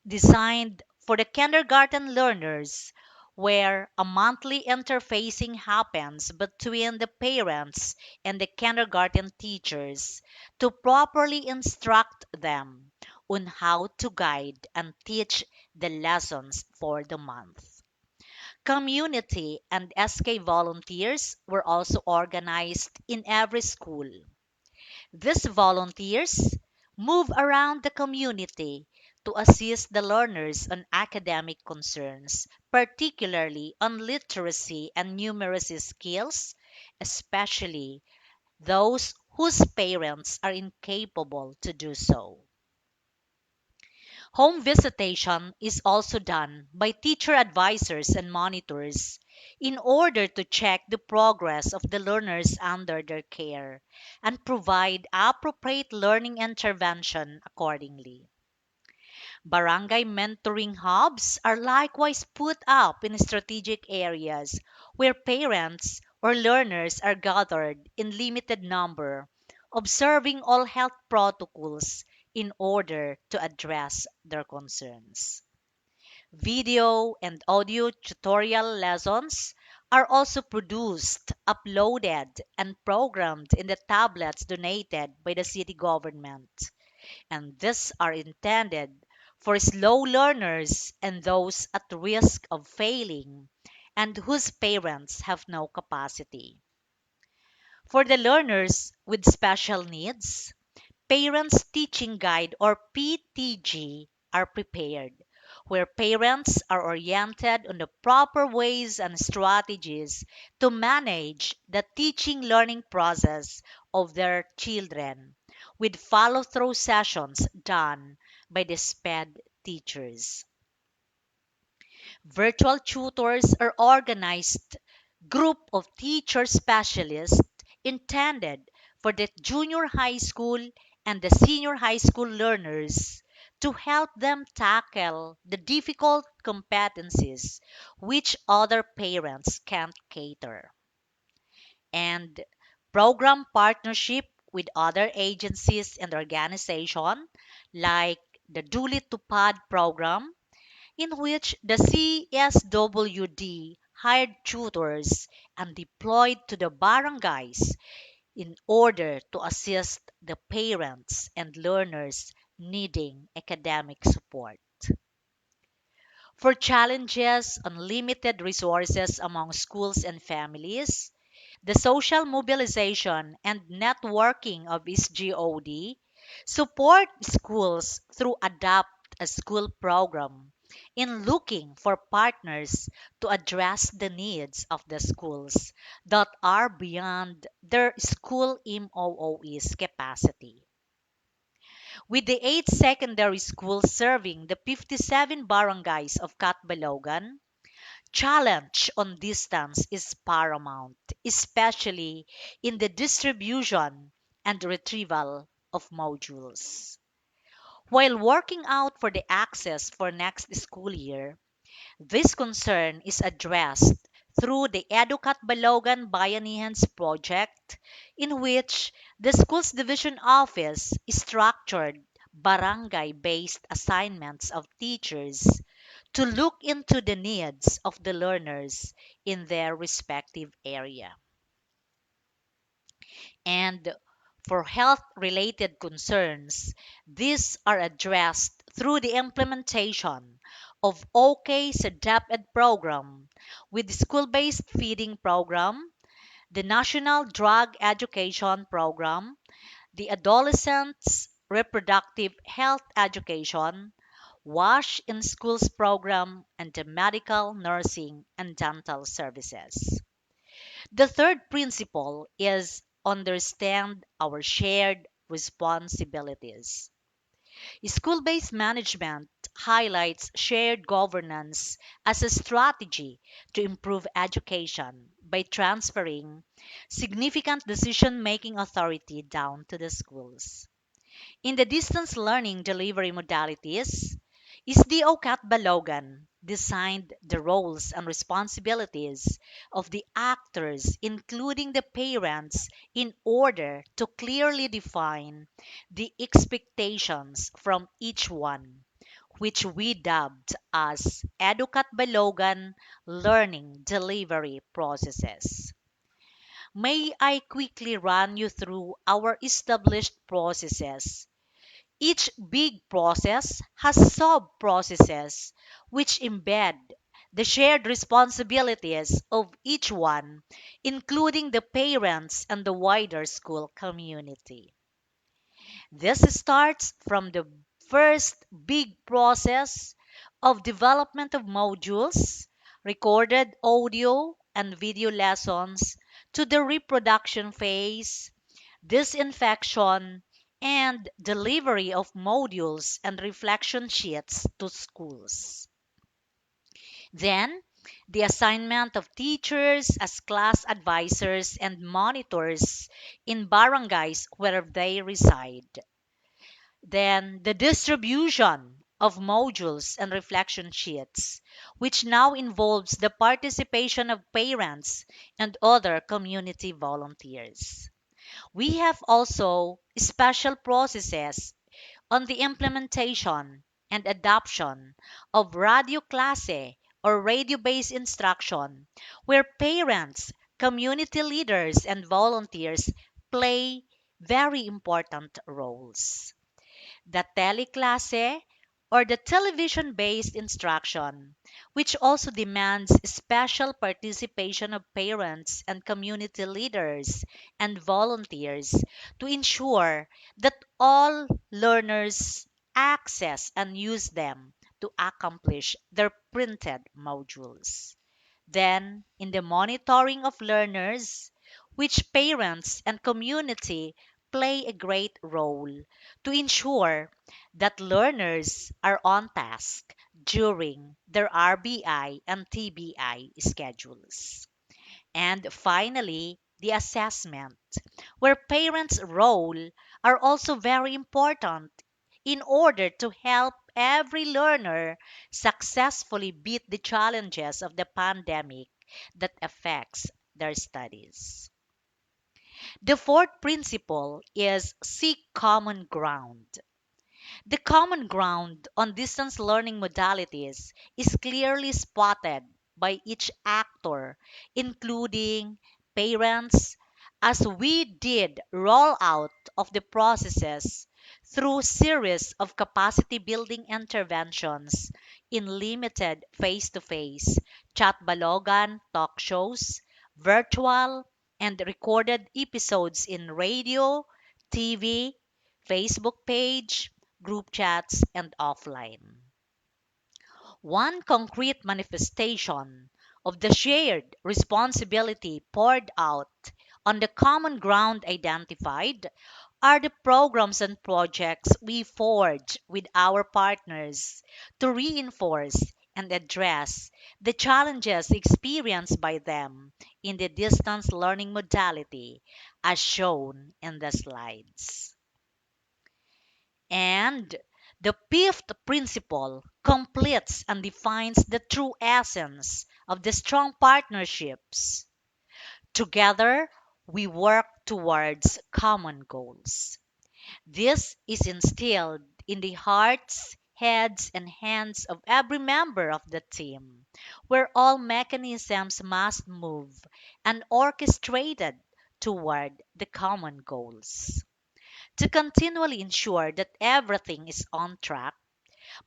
designed for the kindergarten learners where a monthly interfacing happens between the parents and the kindergarten teachers to properly instruct them on how to guide and teach the lessons for the month. Community and SK volunteers were also organized in every school. These volunteers move around the community to assist the learners on academic concerns, particularly on literacy and numeracy skills, especially those whose parents are incapable to do so. Home visitation is also done by teacher advisors and monitors in order to check the progress of the learners under their care and provide appropriate learning intervention accordingly. Barangay mentoring hubs are likewise put up in strategic areas where parents or learners are gathered in limited number, observing all health protocols in order to address their concerns. Video and audio tutorial lessons are also produced, uploaded, and programmed in the tablets donated by the city government. and these are intended for slow learners and those at risk of failing and whose parents have no capacity. For the learners with special needs, Parents Teaching Guide or PTG are prepared, where parents are oriented on the proper ways and strategies to manage the teaching learning process of their children, with follow through sessions done by the SPED teachers. Virtual tutors are organized group of teacher specialists intended for the junior high school and the senior high school learners to help them tackle the difficult competencies which other parents can't cater. And program partnership with other agencies and organizations like the Duly Tupad program, in which the CSWD hired tutors and deployed to the barangays in order to assist the parents and learners needing academic support. For challenges on limited resources among schools and families, the social mobilization and networking of SGOD support schools through Adapt a School program in looking for partners to address the needs of the schools that are beyond their school MOOE's capacity. With the 8 secondary schools serving the 57 barangays of Catbalogan, challenge on distance is paramount, especially in the distribution and retrieval of modules. While working out for the access for next school year, this concern is addressed through the Catbalogan Bayanihans project, in which the school's division office structured barangay-based assignments of teachers to look into the needs of the learners in their respective area. And for health-related concerns, these are addressed through the implementation of OIC-SDS program with the school-based feeding program, the National Drug Education Program, the Adolescents Reproductive Health Education, WASH in Schools program, and the medical, nursing, and dental services. The third principle is understand our shared responsibilities. School-based management highlights shared governance as a strategy to improve education by transferring significant decision-making authority down to the schools. In the distance learning delivery modalities, SDO Catbalogan designed the roles and responsibilities of the actors, including the parents, in order to clearly define the expectations from each one, which we dubbed as Catbalogan learning delivery processes. May I quickly run you through our established processes. Each big process has sub-processes which embed the shared responsibilities of each one, including the parents and the wider school community. This starts from the first big process of development of modules, recorded audio and video lessons, to the reproduction phase, disinfection, and delivery of modules and reflection sheets to schools. Then, the assignment of teachers as class advisors and monitors in barangays where they reside. Then, the distribution of modules and reflection sheets, which now involves the participation of parents and other community volunteers. We have also special processes on the implementation and adoption of radio clase or radio-based instruction, where parents, community leaders, and volunteers play very important roles. the teleklase, or the television-based instruction, which also demands special participation of parents and community leaders and volunteers to ensure that all learners access and use them to accomplish their printed modules. Then, in the monitoring of learners, which parents and community play a great role to ensure that learners are on task during their RBI and TBI schedules. And finally, the assessment, where parents' role are also very important in order to help every learner successfully beat the challenges of the pandemic that affects their studies. The fourth principle is seek common ground. The common ground on distance learning modalities is clearly spotted by each actor, including parents, as we did roll out of the processes through series of capacity building interventions in limited face-to-face, chatbalogan talk shows, virtual and recorded episodes in radio, TV, Facebook page, group chats, and offline. One concrete manifestation of the shared responsibility poured out on the common ground identified are the programs and projects we forge with our partners to reinforce and address the challenges experienced by them in the distance learning modality, as shown in the slides. And the fifth principle completes and defines the true essence of the strong partnerships. Together, we work towards common goals. This is instilled in the hearts, heads, and hands of every member of the team, where all mechanisms must move and orchestrated toward the common goals. To continually ensure that everything is on track,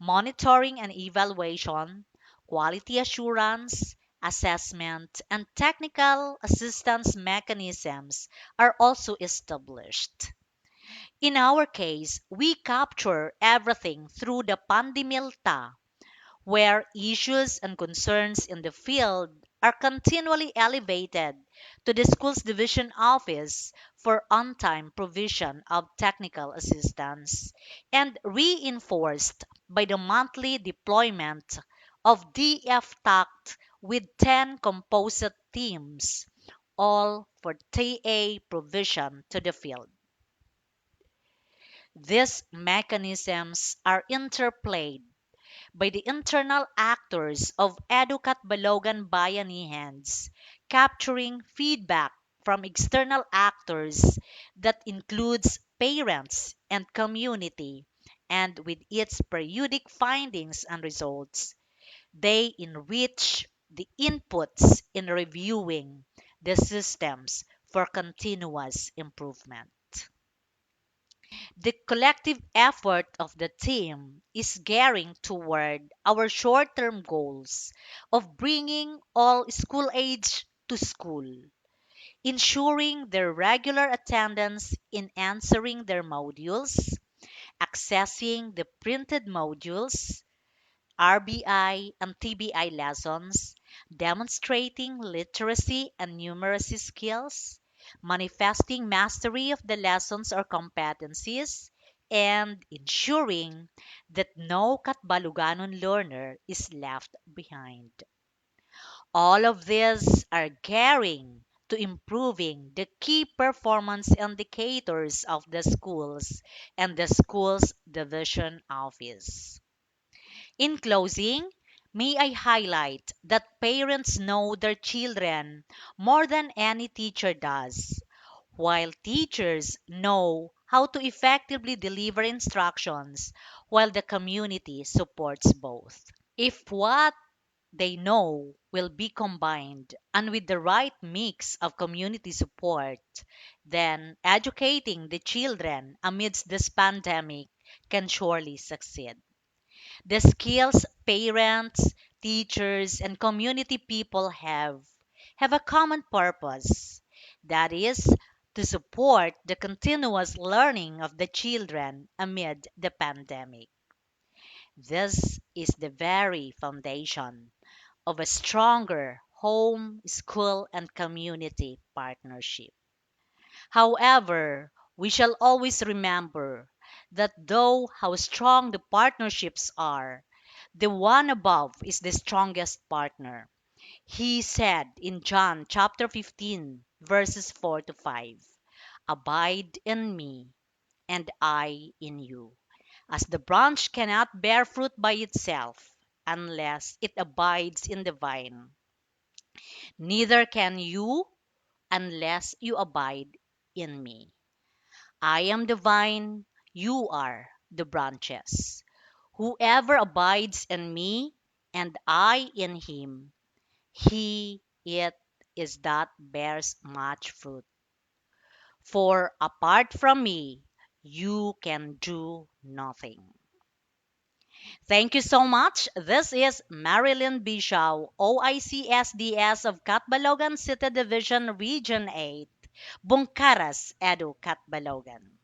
monitoring and evaluation, quality assurance, assessment, and technical assistance mechanisms are also established. In our case, we capture everything through the Pandemilta, where issues and concerns in the field are continually elevated to the school's division office for on-time provision of technical assistance and reinforced by the monthly deployment of DF-TACT with 10 composite teams, all for TA provision to the field. These mechanisms are interplayed by the internal actors of Catbalogan Bayanihan's, capturing feedback from external actors that includes parents and community, and with its periodic findings and results, they enrich the inputs in reviewing the systems for continuous improvement. The collective effort of the team is gearing toward our short-term goals of bringing all school age to school, ensuring their regular attendance in answering their modules, accessing the printed modules, RBI and TBI lessons, demonstrating literacy and numeracy skills, manifesting mastery of the lessons or competencies, and ensuring that no Katbaluganon learner is left behind. All of these are gearing to improving the key performance indicators of the schools and the school's division office. In closing, may I highlight that parents know their children more than any teacher does, while teachers know how to effectively deliver instructions while the community supports both. If what they know will be combined and with the right mix of community support, then educating the children amidst this pandemic can surely succeed. The skills parents, teachers, and community people have a common purpose. That is, to support the continuous learning of the children amid the pandemic. This is the very foundation of a stronger home, school, and community partnership. However, we shall always remember that though how strong the partnerships are, the one above is the strongest partner. He said in John chapter 15, verses 4 to 5, "Abide in me, and I in you. As the branch cannot bear fruit by itself unless it abides in the vine, neither can you unless you abide in me. I am the vine, you are the branches. Whoever abides in me, and I in him, he it is that bears much fruit. For apart from me, you can do nothing." Thank you so much. This is Marilyn B. OIC-SDS of Catbalogan City Division Region 8, Bungkaras, Edu, Catbalogan.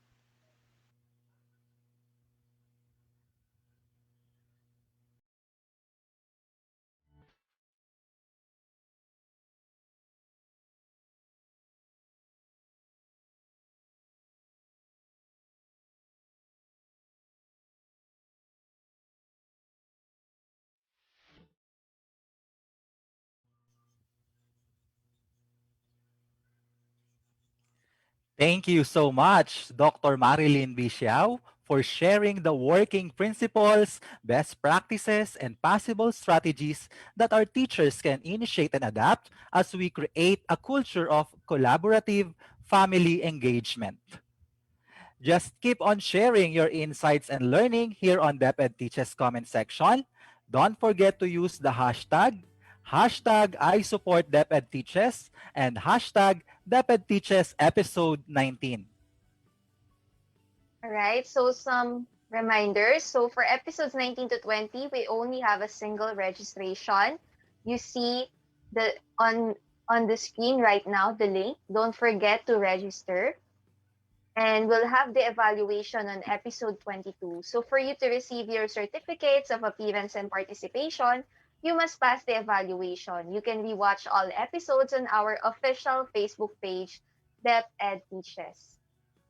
Thank you so much, Dr. Marilyn B. for sharing the working principles, best practices, and possible strategies that our teachers can initiate and adapt as we create a culture of collaborative family engagement. Just keep on sharing your insights and learning here on DepEd Teaches comment section. Don't forget to use the hashtag ISupportDepEdTeaches, and hashtag DepEd Teaches episode 19. All right, so some reminders. So for episodes 19 to 20, we only have a single registration. You see the on the screen right now, the link. Don't forget to register. And we'll have the evaluation on episode 22. So for you to receive your certificates of appearance and participation, you must pass the evaluation. You can rewatch all episodes on our official Facebook page, DepEd Teaches.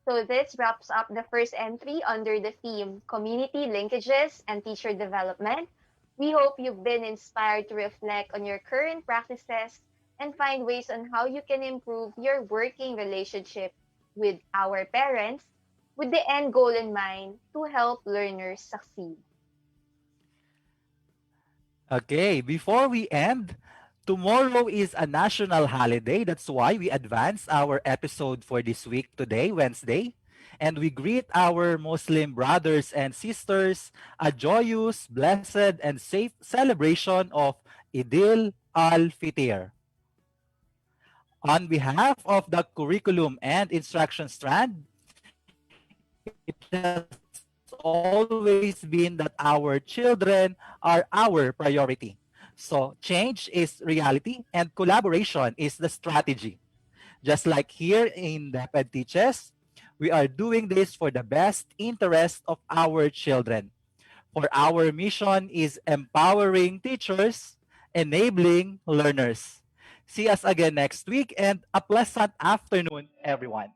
So this wraps up the first entry under the theme Community Linkages and Teacher Development. We hope you've been inspired to reflect on your current practices and find ways on how you can improve your working relationship with our parents with the end goal in mind to help learners succeed. Okay, before we end, tomorrow is a national holiday. That's why we advance our episode for this week today, Wednesday. And we greet our Muslim brothers and sisters a joyous, blessed, and safe celebration of Idil al-Fitr. On behalf of the curriculum and instruction strand, it has always been that our children are our priority. So change is reality and collaboration is the strategy. Just like here in DepEd Teaches, we are doing this for the best interest of our children. For our mission is empowering teachers, enabling learners. See us again next week and a pleasant afternoon, everyone.